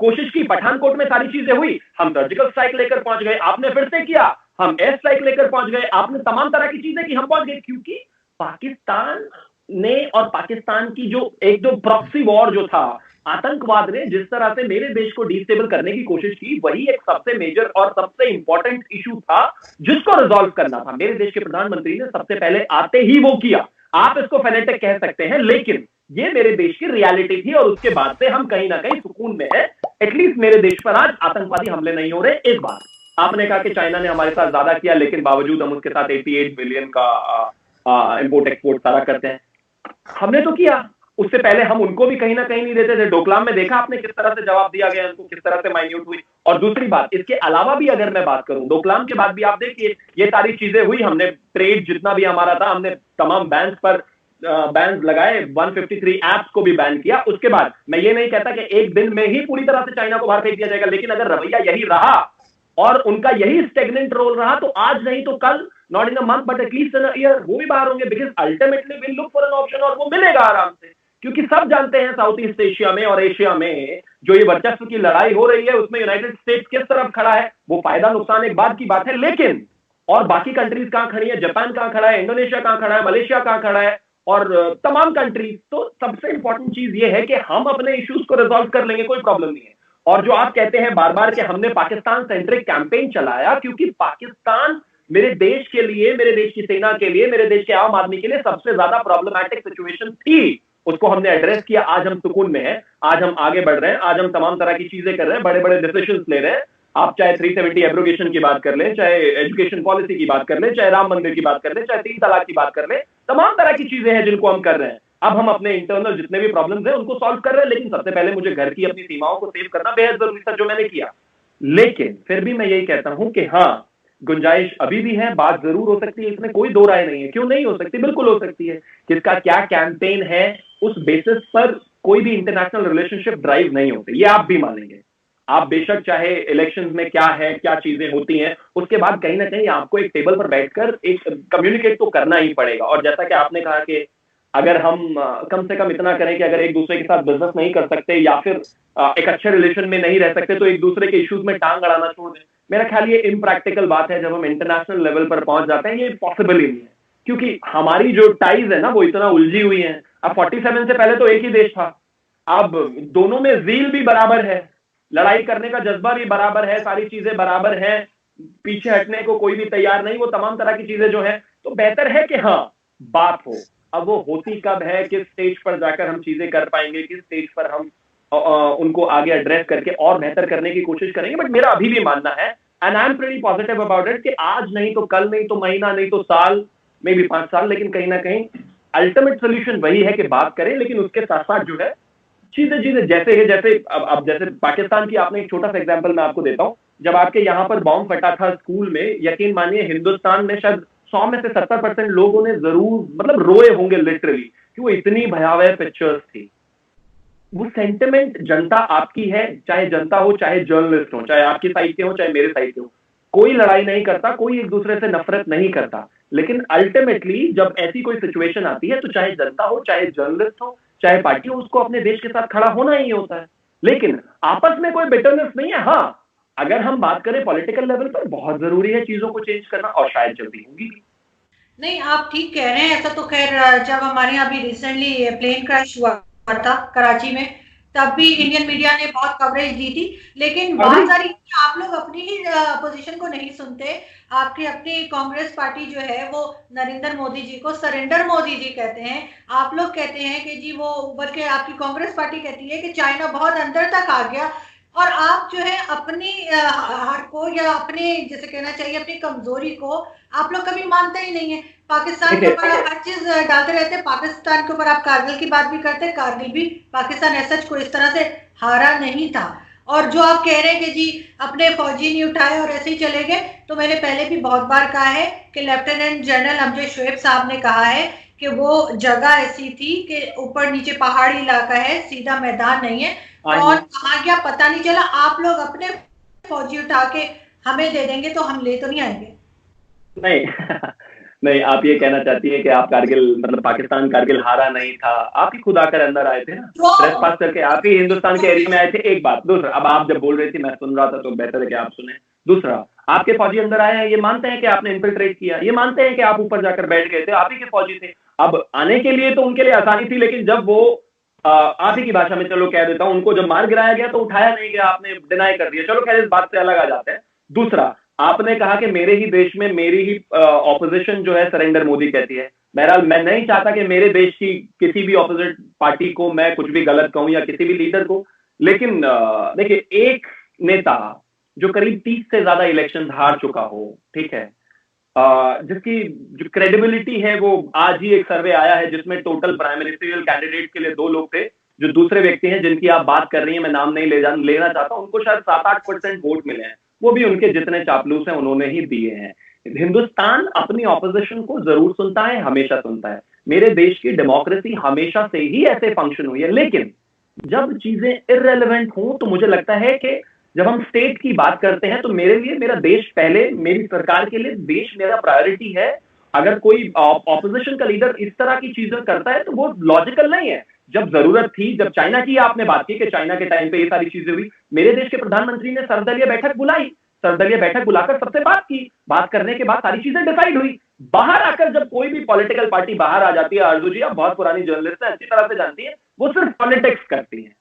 कोशिश की, पठानकोट में सारी चीजें हुई, हम सर्जिकल स्ट्राइक लेकर पहुंच गए, आपने फिर से किया, हम एयर स्ट्राइक लेकर पहुंच गए, आपने तमाम तरह की चीजें की, हम पहुंच गए। क्योंकि पाकिस्तान ने और पाकिस्तान की जो प्रॉक्सी वॉर जो था, आतंकवाद ने जिस तरह से मेरे देश को डिस्टेबल करने की कोशिश की, वही एक सबसे मेजर और सबसे इंपॉर्टेंट इशू था जिसको रिजॉल्व करना था। मेरे देश के प्रधानमंत्री ने सबसे पहले आते ही वो किया। आप इसको फेनेटिक कह सकते हैं, लेकिन ये मेरे देश की रियलिटी थी और उसके बाद से हम कहीं ना कहीं सुकून में है। एटलीस्ट मेरे देश पर आज आतंकवादी हमले नहीं हो रहे। एक बात आपने कहा कि चाइना ने हमारे साथ ज्यादा किया, लेकिन बावजूद हम उसके साथ 88 बिलियन का इंपोर्ट एक्सपोर्ट सारा करते हैं। हमने तो किया, उससे पहले हम उनको भी कहीं ना कहीं नहीं देते थे। डोकलाम में देखा आपने किस तरह से जवाब दिया गया, उनको किस तरह से माइन्यूट हुई। और दूसरी बात, इसके अलावा भी अगर मैं बात करूं, डोकलाम के बाद भी आप देखिए ये सारी चीजें हुई। हमने ट्रेड जितना भी हमारा था, हमने तमाम बैंस पर बैन लगाए, 153 एप्स को भी बैन किया। उसके बाद मैं ये नहीं कहता कि एक दिन में ही पूरी तरह से चाइना को बाहर फेंक दिया जाएगा, लेकिन अगर रवैया यही रहा और उनका यही स्टेगनेंट रोल रहा तो आज नहीं तो कल, not in a month but at least in a year, वो भी बाहर होंगे। Because ultimately will look for an option और वो मिलेगा आराम से। क्योंकि सब जानते हैं साउथ ईस्ट एशिया में और एशिया में जो ये वर्चस्व की लड़ाई हो रही है उसमें यूनाइटेड स्टेट्स किस तरफ खड़ा है। वो फायदा नुकसान एक बात की बात है, लेकिन और बाकी कंट्रीज कहां खड़ी है, जापान कहां खड़ा है, इंडोनेशिया कहां खड़ा है, मलेशिया कहां खड़ा है और तमाम कंट्रीज। तो सबसे इंपॉर्टेंट चीज ये है कि हम अपने इश्यूज को रिजॉल्व कर लेंगे, कोई प्रॉब्लम नहीं है। और जो आप कहते हैं बार बार कि हमने पाकिस्तान सेंट्रिक कैंपेन चलाया, क्योंकि पाकिस्तान मेरे देश के लिए, मेरे देश की सेना के लिए, मेरे देश के आम आदमी के लिए सबसे ज्यादा प्रॉब्लमैटिक सिचुएशन थी। उसको हमने एड्रेस किया, आज हम सुकून में हैं, आज हम आगे बढ़ रहे हैं, आज हम तमाम तरह की चीजें कर रहे हैं, बड़े बड़े डिसीजंस ले रहे हैं। आप चाहे 370 एब्रोगेशन की बात कर लें, चाहे एजुकेशन पॉलिसी की बात कर लें, चाहे राम मंदिर की बात कर लें, चाहे 3 तलाक की बात कर लें, तमाम तरह की चीजें हैं जिनको हम कर रहे हैं। अब हम अपने इंटरनल जितने भी प्रॉब्लम्स हैं उनको सॉल्व कर रहे हैं, लेकिन सबसे पहले मुझे घर की अपनी सीमाओं को सेव करना बेहद जरूरी था, जो मैंने किया। लेकिन फिर भी मैं यही कहता हूं कि हाँ, गुंजाइश अभी भी है, बात जरूर हो सकती है, इसमें कोई दो राय नहीं है। क्यों नहीं हो सकती, बिल्कुल हो सकती है। किसका क्या कैंपेन है उस बेसिस पर कोई भी इंटरनेशनल रिलेशनशिप ड्राइव नहीं होते, ये आप भी मानेंगे। आप बेशक चाहे इलेक्शंस में क्या है, क्या चीजें होती हैं, उसके बाद कहीं ना कहीं आपको एक टेबल पर बैठकर एक कम्युनिकेट तो करना ही पड़ेगा। और जैसा कि आपने कहा कि अगर हम कम से कम इतना करें कि अगर एक दूसरे के साथ बिजनेस नहीं कर सकते या फिर एक अच्छे रिलेशन में नहीं रह सकते तो एक दूसरे के इश्यूज में टांग अड़ाना छोड़ दें। मेरा ख्याल ये इम्प्रैक्टिकल बात है। जब हम इंटरनेशनल लेवल पर पहुंच जाते हैं ये पॉसिबल ही नहीं है, क्योंकि हमारी जो टाइज है ना वो इतना उलझी हुई है। अब 47 से पहले तो एक ही देश था, अब दोनों में जील भी बराबर है, लड़ाई करने का जज्बा भी बराबर है, सारी चीजें बराबर है, पीछे हटने को कोई भी तैयार नहीं, वो तमाम तरह की चीजें जो है। तो बेहतर है कि हाँ बात हो। अब वो होती कब है, किस स्टेज पर जाकर हम चीजें कर पाएंगे, किस स्टेज पर हम उनको आगे एड्रेस करके और बेहतर करने की कोशिश करेंगे। बट मेरा अभी भी मानना है, and I am pretty positive about it, कि आज नहीं तो कल, नहीं तो महीना, नहीं तो साल, मे बी 5 साल, लेकिन कहीं ना कहीं अल्टीमेट सोल्यूशन वही है कि बात करें। लेकिन उसके साथ साथ जो है चीजें जैसे है, जैसे अब जैसे पाकिस्तान की आपने एक छोटा सा एग्जांपल मैं आपको देता हूं। जब आपके यहां पर बॉम्ब फटा था स्कूल में, यकीन मानिए हिंदुस्तान में शायद 100 में से 70% लोगों ने जरूर मतलब रोए होंगे लिटरली, कि वो इतनी भयावह पिक्चर्स थी। वो सेंटिमेंट जनता आपकी है, चाहे जनता हो, चाहे जर्नलिस्ट हो, चाहे आपकी साइड के हो, चाहे मेरे साइड के हो, कोई लड़ाई नहीं करता, कोई एक दूसरे से नफरत नहीं करता। लेकिन अल्टीमेटली जब ऐसी कोई सिचुएशन आती है तो चाहे जनता हो, चाहे जर्नलिस्ट हो, चाहे पार्टी हो, उसको अपने देश के साथ खड़ा होना ही होता है। लेकिन आपस में कोई बिटरनेस नहीं है। हाँ, अगर हम बात करें पॉलिटिकल लेवल पर, बहुत जरूरी है चीजों को चेंज करना, और शायद जल्दी होगी। नहीं, आप ठीक कह रहे हैं। ऐसा तो खैर जब हमारे यहाँ भी रिसेंटली प्लेन क्रैश हुआ था कराची में, तब भी इंडियन मीडिया ने बहुत कवरेज दी थी। लेकिन बात सारी आप लोग अपनी ही पोजीशन को नहीं सुनते। आपकी अपनी कांग्रेस पार्टी जो है वो नरेंद्र मोदी जी को सरेंडर मोदी जी कहते हैं। आप लोग कहते हैं कि जी वो उभर के, आपकी कांग्रेस पार्टी कहती है कि चाइना बहुत अंदर तक आ गया, और आप जो है अपनी हार को या अपने, जैसे कहना चाहिए, अपनी कमजोरी को आप लोग कभी मानते ही नहीं है। पाकिस्तान के ऊपर आप हर चीज डालते रहते हैं। पाकिस्तान के ऊपर आप कारगिल की बात भी करते हैं, कारगिल भी पाकिस्तान ऐसा कोई इस तरह से हारा नहीं था। और जो आप कह रहे हैं कि जी अपने फौजी नहीं उठाए और ऐसे ही चले गए, तो मैंने पहले भी बहुत बार कहा है कि लेफ्टिनेंट जनरल अमजद शोएब साहब ने कहा है कि वो जगह ऐसी थी कि ऊपर नीचे पहाड़ी इलाका है, सीधा मैदान नहीं है, और कहाँ गया पता नहीं चला। आप लोग अपने फौजी उठा के हमें दे देंगे तो हम ले तो नहीं आएंगे। नहीं नहीं, आप ये कहना चाहती है कि आप कारगिल, मतलब पाकिस्तान कारगिल हारा नहीं था, आप ही खुद आकर अंदर आए थे ना, प्रेस पास करके आप ही हिंदुस्तान के एरिया में आए थे। एक बात। दूसरा, अब आप जब बोल रही थी मैं सुन रहा था तो बेहतर है कि आप सुने। दूसरा, आपके फौजी अंदर आए हैं, ये मानते हैं कि आपने इन्फिल्ट्रेट किया, ये मानते हैं कि आप ऊपर जाकर बैठ गए थे, आप ही के फौजी थे। अब आने के लिए तो उनके लिए आसानी थी, लेकिन जब वो आप ही की भाषा में चलो कह देता हूं, उनको जब मार गिराया गया तो उठाया नहीं गया, आपने डिनाई कर दिया। चलो खैर, इस बात से अलग आ जाते हैं। दूसरा, आपने कहा कि मेरे ही देश में मेरी ही ऑपोजिशन जो है सरेंडर मोदी कहती है। बहरहाल मैं नहीं चाहता कि मेरे देश की किसी भी ऑपोजिट पार्टी को मैं कुछ भी गलत कहूं या किसी भी लीडर को, लेकिन देखिए, एक नेता जो करीब 30 से ज्यादा इलेक्शन हार चुका हो, ठीक है, जिसकी जो क्रेडिबिलिटी है, वो आज ही एक सर्वे आया है जिसमें टोटल प्राइम मिनिस्ट्रियल कैंडिडेट के लिए 2 लोग थे, जो दूसरे व्यक्ति हैं जिनकी आप बात कर रही हैं, मैं नाम नहीं लेना चाहता, उनको शायद 7-8% वोट मिले हैं, वो भी उनके जितने चापलूस हैं उन्होंने ही दिए हैं। हिंदुस्तान अपनी ऑपोजिशन को जरूर सुनता है, हमेशा सुनता है। मेरे देश की डेमोक्रेसी हमेशा से ही ऐसे फंक्शन हुई है। लेकिन जब चीजें इररेलेवेंट हो तो मुझे लगता है कि जब हम स्टेट की बात करते हैं तो मेरे लिए मेरा देश पहले, मेरी सरकार के लिए देश मेरा प्रायोरिटी है। अगर कोई ऑपोजिशन का लीडर इस तरह की चीजें करता है तो वो लॉजिकल नहीं है। जब जरूरत थी, जब चाइना की आपने बात की कि चाइना के टाइम पे ये सारी चीजें हुई, मेरे देश के प्रधानमंत्री ने सर्वदलीय बैठक बुलाई, सर्वदलीय बैठक बुलाकर सबसे बात की, बात करने के बाद सारी चीजें डिसाइड हुई। बाहर आकर जब कोई भी पॉलिटिकल पार्टी बाहर आ जाती है, आरजू जी आप बहुत पुरानी जर्नलिस्ट है, अच्छी तरह से जानती है, वो सिर्फ पॉलिटिक्स करती है।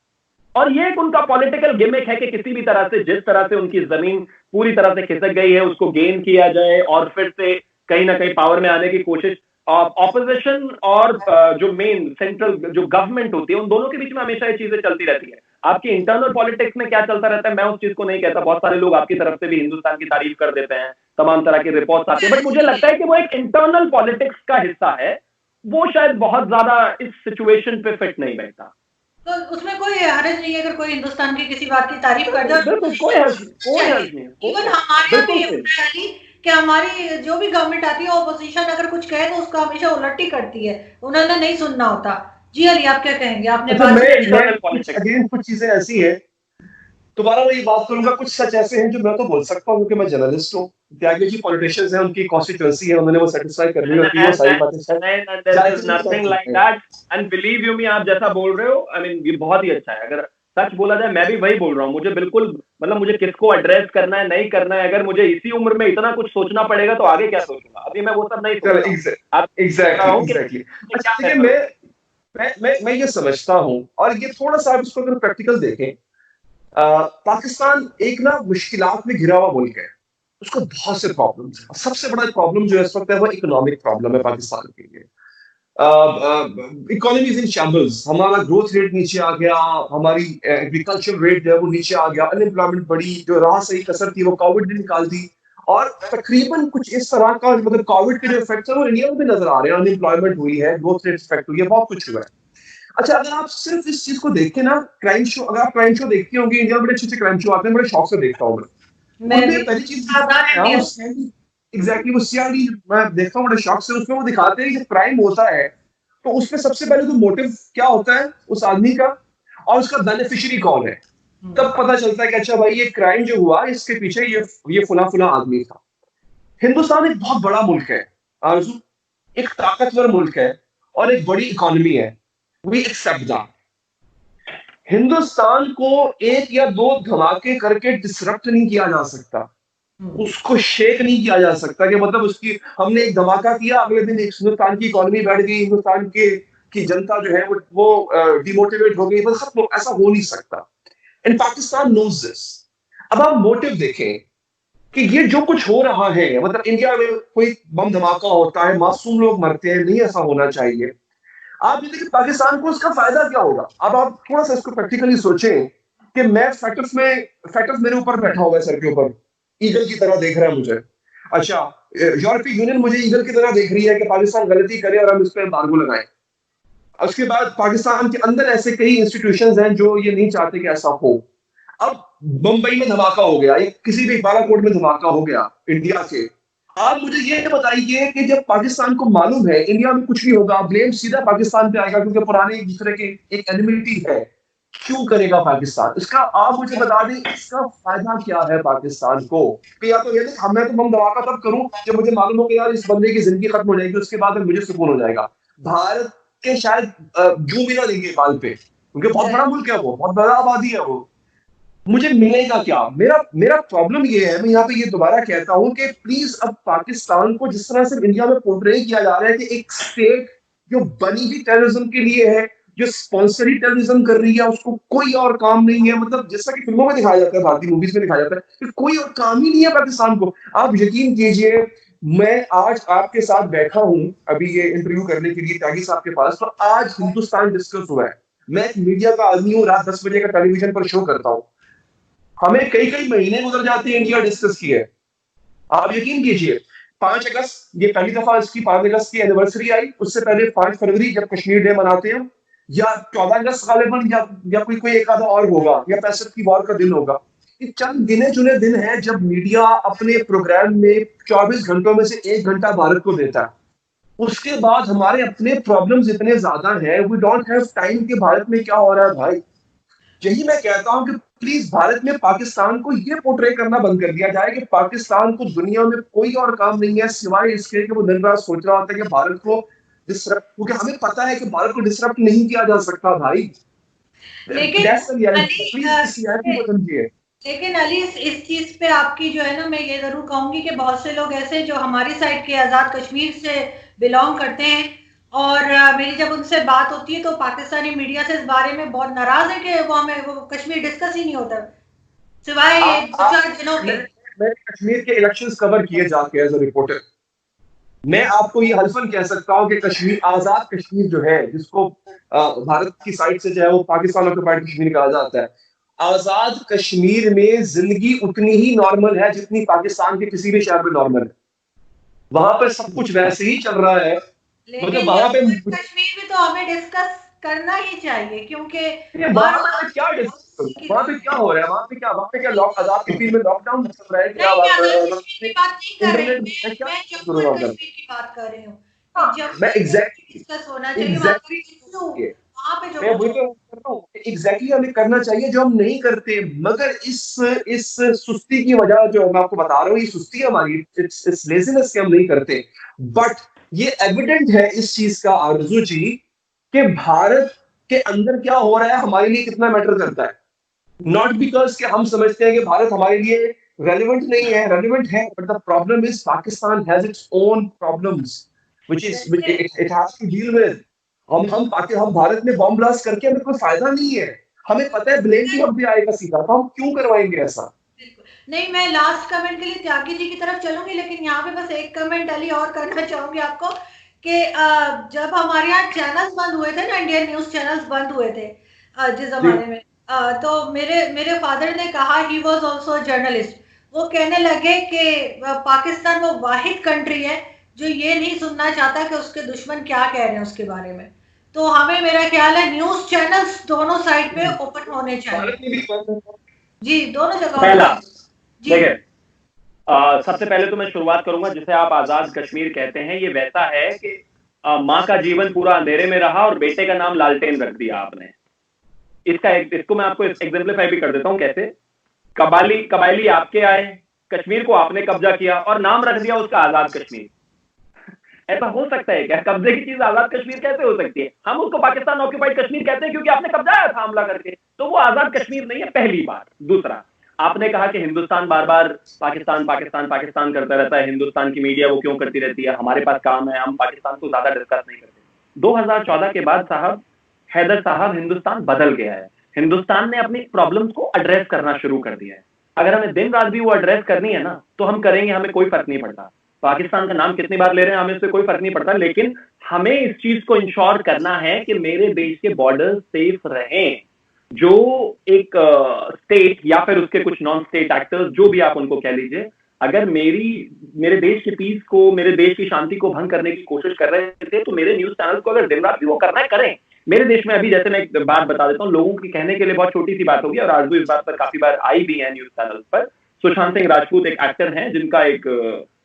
और ये एक उनका पॉलिटिकल गिमिक है कि किसी भी तरह से, जिस तरह से उनकी जमीन पूरी तरह से खिसक गई है, उसको गेन किया जाए और फिर से कहीं ना कहीं पावर में आने की कोशिश। ऑपोजिशन और जो मेन सेंट्रल जो गवर्नमेंट होती है, उन दोनों के बीच में हमेशा ये चीजें चलती रहती है। आपकी इंटरनल पॉलिटिक्स में क्या चलता रहता है, मैं उस चीज को नहीं कहता, बहुत सारे लोग आपकी तरफ से भी हिंदुस्तान की तारीफ कर देते हैं, तमाम तरह के रिपोर्ट्स आते हैं, बट मुझे लगता है कि वो एक इंटरनल पॉलिटिक्स का हिस्सा है, वो शायद बहुत ज्यादा इस सिचुएशन पे फिट नहीं बैठता। तो उसमें कोई हर्ज नहीं है अगर कोई हिंदुस्तान की किसी बात की तारीफ कर दे। कोई हर्ज नहीं। इवन हमारे यहाँ भी ये होता है अली कि हमारी जो भी गवर्नमेंट आती है, ऑपोजिशन अगर कुछ कहे तो उसका हमेशा उलट ही करती है, उन्होंने नहीं सुनना होता। जी अली, आप क्या कहेंगे? आपने कुछ चीजें ऐसी है, दोबारा मैं ये बात करूंगा, कुछ सच ऐसे हैं जो मैं तो बोल सकता हूँ क्योंकि मैं जर्नलिस्ट हूँ। त्यागी जी पॉलिटिशियंस हैं, उनकी कॉन्स्टिट्यूएंसी है, उन्होंने वो सेटिस्फाई करनी होती है, सारी बातें nothing like that and believe you me, आप जैसा बोल रहे हो, आई मीन ये बहुत ही अच्छा है। अगर सच बोला जाए, मैं भी वही बोल रहा हूँ, मुझे बिल्कुल मतलब मुझे किसको एड्रेस करना है नहीं करना है, अगर मुझे इसी उम्र में इतना कुछ सोचना पड़ेगा तो आगे क्या सोचूंगा, अभी मैं वो सब नहीं सोच रहा हूँ। एग्जैक्टली। मैं ये समझता हूँ, और ये थोड़ा सा आप इसको अगर प्रैक्टिकल देखें, पाकिस्तान एक ना मुश्किलात में घिरा हुआ मुल्क है, उसको बहुत से प्रॉब्लम्स हैं। सबसे बड़ा प्रॉब्लम जो इस वक्त है वो इकोनॉमिक प्रॉब्लम है पाकिस्तान के लिए। इकोनॉमी इज इन शैम्बल्स, हमारा ग्रोथ रेट नीचे आ गया, हमारी एग्रीकल्चर रेट जो है वो नीचे आ गया, अनएम्प्लॉयमेंट बढ़ी, जो राह सही कसर थी वो कोविड ने निकाल दी, और तकरीबन कुछ इस तरह का मतलब कोविड के जो इफेक्ट्स है वो इंडिया में भी नजर आ रहे हैं। अनएम्प्लॉयमेंट हुई है, ग्रोथ रेट इफेक्ट हुई है, बहुत कुछ हुआ है। अच्छा, अगर आप सिर्फ इस चीज को देखें ना, क्राइम शो, अगर आप क्राइम शो देखती होंगी, इंडिया में बड़े अच्छे क्राइम शो आते हैं, बड़े शौक से देखता हूँ मैं। पहली चीज एग्जैक्टली वो सीआईडी मैं देखता हूँ बड़े शौक से, उसमें वो दिखाते हैं कि जब क्राइम होता है तो उसमें सबसे पहले तो मोटिव क्या होता है उस आदमी का, और उसका बेनिफिशियरी कौन है। तब पता चलता है कि अच्छा भाई, ये क्राइम जो हुआ इसके पीछे ये फुला आदमी था। हिंदुस्तान एक बहुत बड़ा मुल्क है आरज़ू, एक ताकतवर मुल्क है और एक बड़ी इकोनॉमी है, वी एक्सेप्ट दैट। हिंदुस्तान को एक या दो धमाके करके डिसरप्ट नहीं किया जा सकता, उसको शेक नहीं किया जा सकता कि मतलब उसकी हमने एक धमाका किया, अगले दिन हिंदुस्तान की इकोनॉमी बढ़ गई, हिंदुस्तान की जनता जो है वो डिमोटिवेट हो गई, बस खत्म, ऐसा हो नहीं सकता। And Pakistan knows this. अब आप मोटिव देखें कि ये जो कुछ हो रहा है, मतलब इंडिया में कोई बम धमाका होता है, मासूम लोग मरते हैं, नहीं ऐसा होना चाहिए। आप ये देखिए पाकिस्तान को इसका फायदा क्या होगा। अब आप थोड़ा सा इसको प्रैक्टिकली सोचें कि मैं फैक्टर्स मेरे ऊपर बैठा हुआ है, सर के ऊपर ईगल की तरह देख रहा है मुझे। अच्छा, यूरोपीय यूनियन मुझे ईगल की तरह देख रही है कि पाकिस्तान गलती करे और हम इस पर एम्बार्गो लगाएं। उसके बाद पाकिस्तान के अंदर ऐसे कई इंस्टीट्यूशंस हैं जो ये नहीं चाहते कि ऐसा हो। अब मुंबई में धमाका हो गया, किसी भी बालाकोट में धमाका हो गया इंडिया के, आप मुझे ये बताइए कि जब पाकिस्तान को मालूम है इंडिया में कुछ भी होगा, ब्लेम सीधा पाकिस्तान पे आएगा क्योंकि पुराने एक दूसरे के एक एनिमिटी है, क्यों करेगा पाकिस्तान इसका? आप मुझे बता दें इसका फायदा क्या है पाकिस्तान को? कि या तो ये मैं तो बम धमाका तब करूं जब मुझे मालूम हो कि यार इस बंदे की जिंदगी खत्म हो जाएगी, उसके बाद मुझे सुकून हो जाएगा। भारत के शायद जू भी ना देंगे बाल पे, क्योंकि बहुत बड़ा मुल्क है वो, बहुत बड़ा आबादी है वो, मुझे मिलेगा क्या? मेरा प्रॉब्लम ये है, मैं यहाँ पे ये दोबारा कहता हूँ कि प्लीज अब पाकिस्तान को जिस तरह से इंडिया में पोर्ट्रे किया जा रहा है कि एक स्टेट जो बनी ही टेररिज्म के लिए है, जो स्पॉन्सर ही टेररिज्म कर रही है, उसको कोई और काम नहीं है। मतलब जैसा कि फिल्मों में दिखाया जाता है, भारतीय मूवीज में दिखाया जाता है कि कोई और काम ही नहीं है पाकिस्तान को। आप यकीन कीजिए, मैं आज आपके साथ बैठा हूं अभी ये इंटरव्यू करने के लिए त्यागी साहब के पास, तो आज हिंदुस्तान डिस्कस हुआ है। मैं मीडिया का आदमी हूँ, रात 10 बजे का टेलीविजन पर शो करता हूँ, हमें कई महीने गुजर जाते हैं इंडिया डिस्कस किए। आप यकीन कीजिए 5 अगस्त ये पहली दफा इसकी 5 अगस्त की एनिवर्सरी आई, उससे पहले 5 फरवरी जब कश्मीर डे मनाते हैं, या 14 अगस्त गालिबन या कोई एक आधा और होगा, या 65 की वॉर का दिन होगा। ये चंद गिने चुने दिन है जब मीडिया अपने प्रोग्राम में 24 घंटों में से 1 घंटा भारत को देता है। उसके बाद हमारे अपने प्रॉब्लम्स इतने ज्यादा हैं, वी डोंट हैव टाइम कि भारत में क्या हो रहा है भाई। यही मैं कहता हूं कि प्लीज भारत में पाकिस्तान को ये पोर्ट्रे करना बंद कर दिया जाए कि पाकिस्तान को दुनिया में कोई और काम नहीं है सिवाय इसके कि वो दिन रात सोच रहा होता है कि भारत को डिसरप्ट, क्योंकि हमें पता है कि भारत को डिसरप्ट नहीं किया जा सकता भाई। लेकिन That's the reality. Ali Please इस reality को समझिए। लेकिन अली इस चीज पे आपकी जो है ना, मैं ये जरूर कहूंगी कि बहुत से लोग ऐसे जो हमारी साइड के आजाद कश्मीर से बिलोंग करते हैं, और मेरी जब उनसे बात होती है तो पाकिस्तानी मीडिया से इस बारे में बहुत नाराज है कि वो कश्मीर डिस्कस ही नहीं होता सिवाय ये दो चार दिनों के। मैंने कश्मीर के इलेक्शंस कवर किए जाके एज अ रिपोर्टर। मैं आपको ये हल्फन कह सकता हूँ कि कश्मीर, आजाद कश्मीर जो है, जिसको भारत की साइड से जो है वो पाकिस्तान ऑक्युपाइड कश्मीर कहा जाता है, आजाद कश्मीर में जिंदगी उतनी ही नॉर्मल है जितनी पाकिस्तान के किसी भी शहर में नॉर्मल है। वहां पर सब कुछ वैसे ही चल रहा है। लेकिन वहां पे कश्मीर भी तो हमें डिस्कस करना ही चाहिए, क्योंकि वहां पे क्या वहां पे क्या हो रहा है, वहां पे क्या लॉक, आजाद कश्मीर में लॉकडाउन चल रहा है, क्या बात नहीं कर रही, इंटरनेट मैं जम्मू एंड कश्मीर की बात कर रही हूँ। मैं एग्जैक्टली डिस्कस होना चाहिए वहां पे जो मैं वही तो करता हूँ, एग्जैक्टली हमें करना चाहिए जो हम नहीं करते। मगर इस सुस्ती की वजह जो मैं आपको बता रहा हूँ, ये सुस्ती है हमारी, इस लेजीनेस के हम नहीं करते। बट ये एविडेंट है इस चीज का आरजू जी कि भारत के अंदर क्या हो रहा है हमारे लिए कितना मैटर करता है। नॉट बिकॉज कि हम समझते हैं कि भारत हमारे लिए रेलिवेंट नहीं है, रेलिवेंट है, but the problem is Pakistan has its own problems which it has to deal with. हम भारत में बॉम्ब ब्लास्ट करके हमें कोई फायदा नहीं है। हमें पता है ब्लेम भी हम पे आएगा सीधा, तो हम क्यों करवाएंगे ऐसा। नहीं, मैं लास्ट कमेंट के लिए त्यागी जी की तरफ चलूंगी, लेकिन यहाँ पे बस एक कमेंट अली और करना चाहूंगी आपको कि जब हमारे यहाँ चैनल्स बंद हुए थे ना, इंडियन न्यूज चैनल्स बंद हुए थे जिस जमाने में, तो मेरे फादर ने कहा, ही वाज आल्सो जर्नलिस्ट, वो कहने लगे कि पाकिस्तान वो वाहिद कंट्री है जो ये नहीं सुनना चाहता कि उसके दुश्मन क्या कह रहे हैं उसके बारे में। तो हमें, मेरा ख्याल है, न्यूज चैनल्स दोनों साइड पे ओपन होने चाहिए जी, दोनों जगह। पहला देखिए, सबसे पहले तो मैं शुरुआत करूंगा, जिसे आप आजाद कश्मीर कहते हैं, ये वैसा है कि माँ का जीवन पूरा अंधेरे में रहा और बेटे का नाम लालटेन रख दिया आपने। इसको मैं आपको एग्जाम्पलीफाई भी कर देता हूं कैसे। कबायली आपके आए, कश्मीर को आपने कब्जा किया और नाम रख दिया उसका आजाद कश्मीर। ऐसा हो सकता है क्या? कब्जे की चीज आजाद कश्मीर कैसे हो सकती है? हम उसको पाकिस्तान ऑक्युपाइड कश्मीर कहते हैं क्योंकि आपने कब्जाया था हमला करके, तो वो आजाद कश्मीर नहीं है, पहली बात। दूसरा, आपने कहा कि हिंदुस्तान बार बार पाकिस्तान पाकिस्तान पाकिस्तान करता रहता है, हिंदुस्तान की मीडिया वो क्यों करती रहती है, हमारे पास काम है, हम पाकिस्तान को ज्यादा डिस्कस नहीं करते। 2014 के बाद साहब, हैदर साहब, हिंदुस्तान बदल गया है। हिंदुस्तान ने अपनी प्रॉब्लम्स को एड्रेस करना शुरू कर दिया है। अगर हमें दिन रात भी वो एड्रेस करनी है ना, तो हम करेंगे, हमें कोई फर्क नहीं पड़ता। पाकिस्तान का नाम कितनी बार ले रहे हैं हमें उससे कोई फर्क नहीं पड़ता, लेकिन हमें इस चीज को इंश्योर करना है कि मेरे देश के बॉर्डर सेफ रहें। जो एक स्टेट या फिर उसके कुछ नॉन स्टेट एक्टर्स, जो भी आप उनको कह लीजिए, अगर मेरे देश के पीस को, मेरे देश की शांति को भंग करने की कोशिश कर रहे थे, तो मेरे न्यूज चैनल्स को अगर दिन रात भी वो करना है, करें। मेरे देश में अभी, जैसे मैं एक बात बता देता हूँ, लोगों की कहने के लिए बहुत छोटी सी बात होगी और आरजू इस बात पर काफी बार आई भी है न्यूज चैनल पर। सुशांत सिंह राजपूत एक एक्टर हैं जिनका एक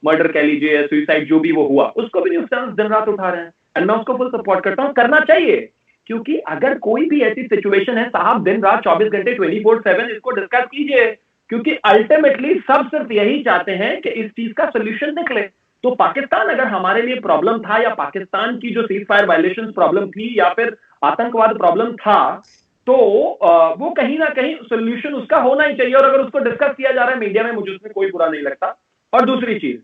मर्डर कह लीजिए, सुइसाइड, जो भी वो हुआ, उसको भी न्यूज चैनल दिन रात उठा रहे हैं, एंड मैं उसको फुल सपोर्ट करता हूँ, करना चाहिए। क्योंकि अगर कोई भी ऐसी सिचुएशन है साहब, दिन रात 24 घंटे 24/7 इसको डिस्कस कीजिए, क्योंकि अल्टीमेटली सब सिर्फ यही चाहते हैं कि इस चीज का सोल्यूशन निकले। तो पाकिस्तान अगर हमारे लिए प्रॉब्लम था, या पाकिस्तान की जो सीज फायर वायलेशन प्रॉब्लम थी, या फिर आतंकवाद प्रॉब्लम था, तो वो कहीं ना कहीं सोल्यूशन उसका होना ही चाहिए। और अगर उसको डिस्कस किया जा रहा है मीडिया में, मुझे उसमें कोई बुरा नहीं लगता। और दूसरी चीज,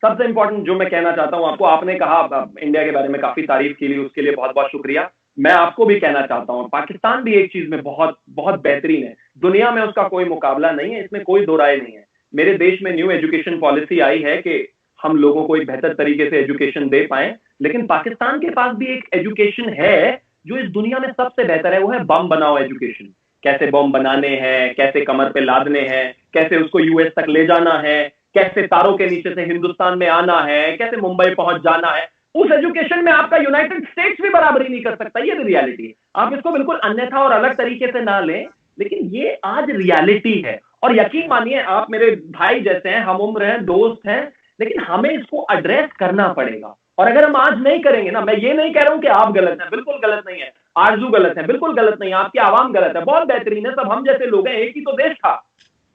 सबसे इंपॉर्टेंट जो मैं कहना चाहता हूं आपको, आपने कहा इंडिया के बारे में काफी तारीफ की ली, उसके लिए बहुत बहुत शुक्रिया। मैं आपको भी कहना चाहता हूं, पाकिस्तान भी एक चीज में बहुत बहुत बेहतरीन है, दुनिया में उसका कोई मुकाबला नहीं है, इसमें कोई दो राय नहीं है। मेरे देश में न्यू एजुकेशन पॉलिसी आई है कि हम लोगों को एक बेहतर तरीके से एजुकेशन दे पाए, लेकिन पाकिस्तान के पास भी एक एजुकेशन है जो इस दुनिया में सबसे बेहतर है, वो है बम बनाओ एजुकेशन। कैसे बम बनाने हैं, कैसे कमर पे लादने हैं, कैसे उसको यूएस तक ले जाना है, कैसे तारों के नीचे से हिंदुस्तान में आना है, कैसे मुंबई पहुंच जाना है। उस एजुकेशन में आपका यूनाइटेड स्टेट्स भी बराबरी नहीं कर सकता, ये रियलिटी है। आप इसको बिल्कुल अन्यथा और अलग तरीके से ना लें, लेकिन ये आज रियलिटी है। और यकीन मानिए, आप मेरे भाई जैसे हैं, हम उम्र हैं, दोस्त हैं, लेकिन हमें इसको एड्रेस करना पड़ेगा। और अगर हम आज नहीं करेंगे ना, मैं ये नहीं कह रहा हूं कि आप गलत हैं, बिल्कुल गलत नहीं है, आरजू गलत है, बिल्कुल गलत नहीं है, आपकी आवाम गलत है, बहुत बेहतरीन है, सब हम जैसे लोग हैं, एक ही तो देश था।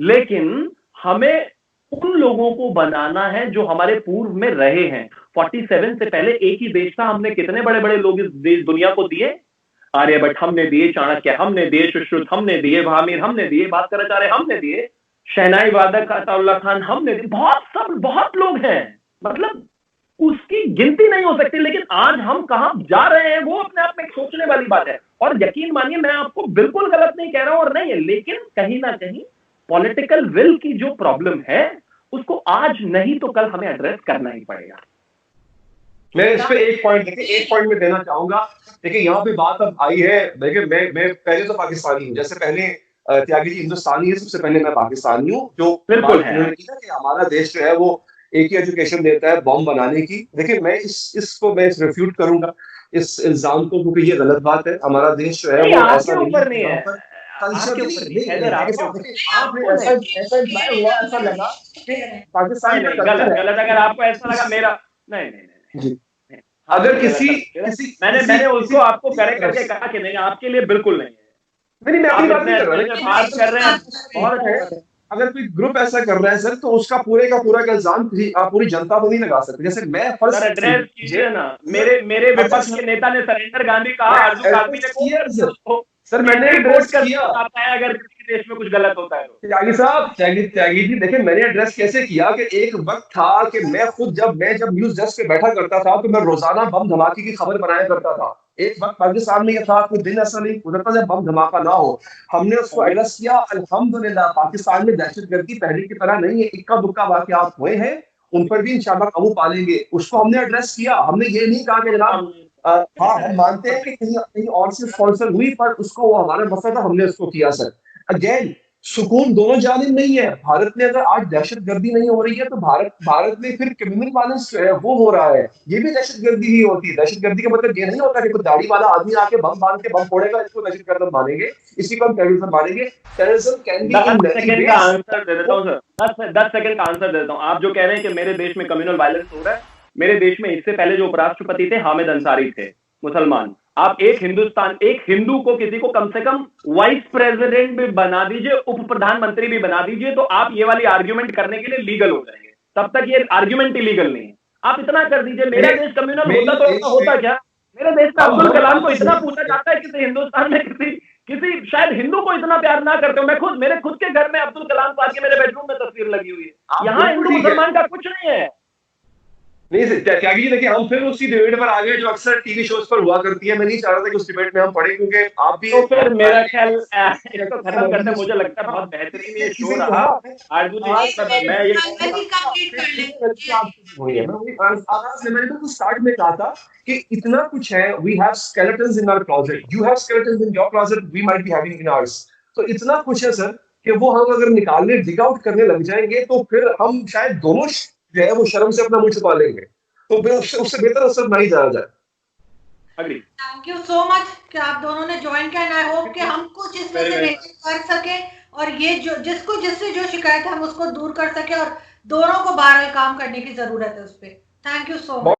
लेकिन हमें उन लोगों को बनाना है जो हमारे पूर्व में रहे हैं। 47 से पहले एक ही देश था, हमने कितने बड़े बड़े लोग इस देश दुनिया को दिए। आर्यभट्ट हमने दिए, चाणक्य हमने दिए, सुश्रुत हमने दिए, महावीर हमने दिए, भास्कराचार्य हमने दिए, शहनाई वादक अताउल्लाह खान हमने दिए, बहुत लोग हैं, मतलब उसकी गिनती नहीं हो सकती। लेकिन आज हम कहां जा रहे हैं वो अपने आप में एक सोचने वाली बात है। और यकीन मानिए, मैं आपको बिल्कुल गलत नहीं कह रहा हूं और नहीं है, लेकिन कहीं ना कहीं पॉलिटिकल विल की जो प्रॉब्लम है उसको आज नहीं तो कल हमें एड्रेस करना ही पड़ेगा। मैं इस पे एक पॉइंट में देना चाहूंगा। देखिए यहाँ पे बात अब आई है, देखिए मैं पहले तो पाकिस्तानी हूँ, जैसे पहले त्यागी जी हिंदुस्तानी है, सबसे पहले मैं पाकिस्तानी हूँ। जो बिल्कुल है उन्होंने की ना कि हमारा देश जो है वो एक ही एजुकेशन देता है बॉम्ब बनाने की, देखिए मैं इसको मैं रिफ्यूट करूंगा इस इल्जाम को, क्योंकि ये गलत बात है। हमारा देश जो है वो ऐसा नहीं है, कल्चर आपने ऐसा इम्प्लाई हुआ, ऐसा लगा कि पाकिस्तान का कल्चर है। गलत अगर आपको ऐसा लगा मेरा नहीं, अगर किसी मैंने उसको आपको करेक्ट करके कहा कि नहीं, आपके लिए बिल्कुल नहीं है। नहीं, मैं अपनी बात नहीं कर बात कर रहे हैं और अगर कोई ग्रुप ऐसा कर रहा है सर, तो उसका पूरे का पूरा इल्जाम पूरी जनता पर नहीं लगा सकते। जैसे मैं सर एड्रेस कीजिए ना, मेरे विपक्ष के नेता ने सरेंडर गांधी कहा, अर्जुन गांधी ने किया सर, मैंने एड्रेस किया। आता है अगर किसी देश में कुछ गलत होता है तो त्यागी साहब, त्यागी जी, देखिए मैंने एड्रेस कैसे किया कि एक वक्त था कि मैं खुद जब न्यूज डेस्क पे बैठा करता था तो मैं रोजाना बम धमाके की खबर बनाया करता था। एक वक्त पाकिस्तान में यह था, कोई दिन ऐसा नहीं गुजरता जब बम धमाका ना हो। हमने उसको एड्रेस किया। अल्हम्दुलिल्लाह पाकिस्तान में दहशतगर्दी पहले की तरह नहीं है, इक्का दुक्का वाकयात हुए हैं, उन पर भी इंशाल्लाह काबू पा लेंगे। उसको हमने एड्रेस किया। हमने ये नहीं कहा कि जनाब हाँ हम मानते हैं कि कहीं और से स्पॉन्सर हुई, पर उसको वो हमारा मसला था, हमने उसको किया सर। अगेन सुकून दोनों जानिब नहीं है। भारत में अगर आज दहशतगर्दी नहीं हो रही है तो भारत में फिर क्रिमिनल वायलेंस जो है वो हो रहा है, ये भी दहशतगर्दी ही होती है। दहशतगर्दी का मतलब ये नहीं होता कि कोई दाढ़ी वाला आदमी आके बम बांध के बम फोड़ेगा, इसको दहशतगर्द मानेंगे, इसी को हम टेररिज्म मानेंगे। टेररिज्म कैन बी 10 सेकंड का आंसर दे देता हूँ सर, 10 सेकंड का आंसर दे देता हूँ। आप जो कह रहे हैं कि मेरे देश में कम्युनल वायलेंस हो रहा है, मेरे देश में इससे पहले जो उपराष्ट्रपति थे हामिद अंसारी थे, मुसलमान। आप एक हिंदू को, किसी को कम से कम वाइस प्रेसिडेंट भी बना दीजिए, उप प्रधानमंत्री भी बना दीजिए, तो आप ये वाली आर्ग्यूमेंट करने के लिए लीगल हो जाएंगे। तब तक ये आर्ग्यूमेंट इलीगल नहीं है। आप इतना कर दीजिए। मेरा देश कम्युनल होता तो होता क्या? मेरे देश में अब्दुल कलाम को इतना पूछा जाता है, किसी हिंदुस्तान में किसी शायद हिंदू को इतना प्यार ना करते हो। मेरे खुद के घर में अब्दुल कलाम साहब की मेरे बेडरूम में तस्वीर लगी हुई है। यहाँ हिंदू मुसलमान का कुछ नहीं है। नहीं त्यागी जी, देखिए हम फिर उसी डिबेट पर आ गए जो अक्सर टीवी शोज पर हुआ करती है। मैं नहीं चाह रहा था कि उस डिबेट में हम पढ़े, क्योंकि आप भी तो फिर मेरा ख्याल इसको खत्म करते, मुझे लगता है बहुत बेहतरीन ये शो रहा। आरजू जी मैं ये मैंने तो स्टार्ट में कहा था कि इतना कुछ है, we have skeletons in our closet, you have skeletons in your closet, we might be having in ours. तो इतना कुछ है सर कि वो हम अगर निकालने डिग आउट करने लग जाएंगे तो फिर हम शायद दोनों जो है वो शर्म से अपना मुंह छुपा लेंगे। तो उससे बेहतर असर नहीं जाया जाए। थैंक यू सो मच कि आप दोनों ने ज्वाइन किया। आई होप कि हम कुछ इसमें से कर सके और ये जिससे जो शिकायत है हम उसको दूर कर सके और दोनों को बहरहाल काम करने की जरूरत है उस पर। Thank you so much.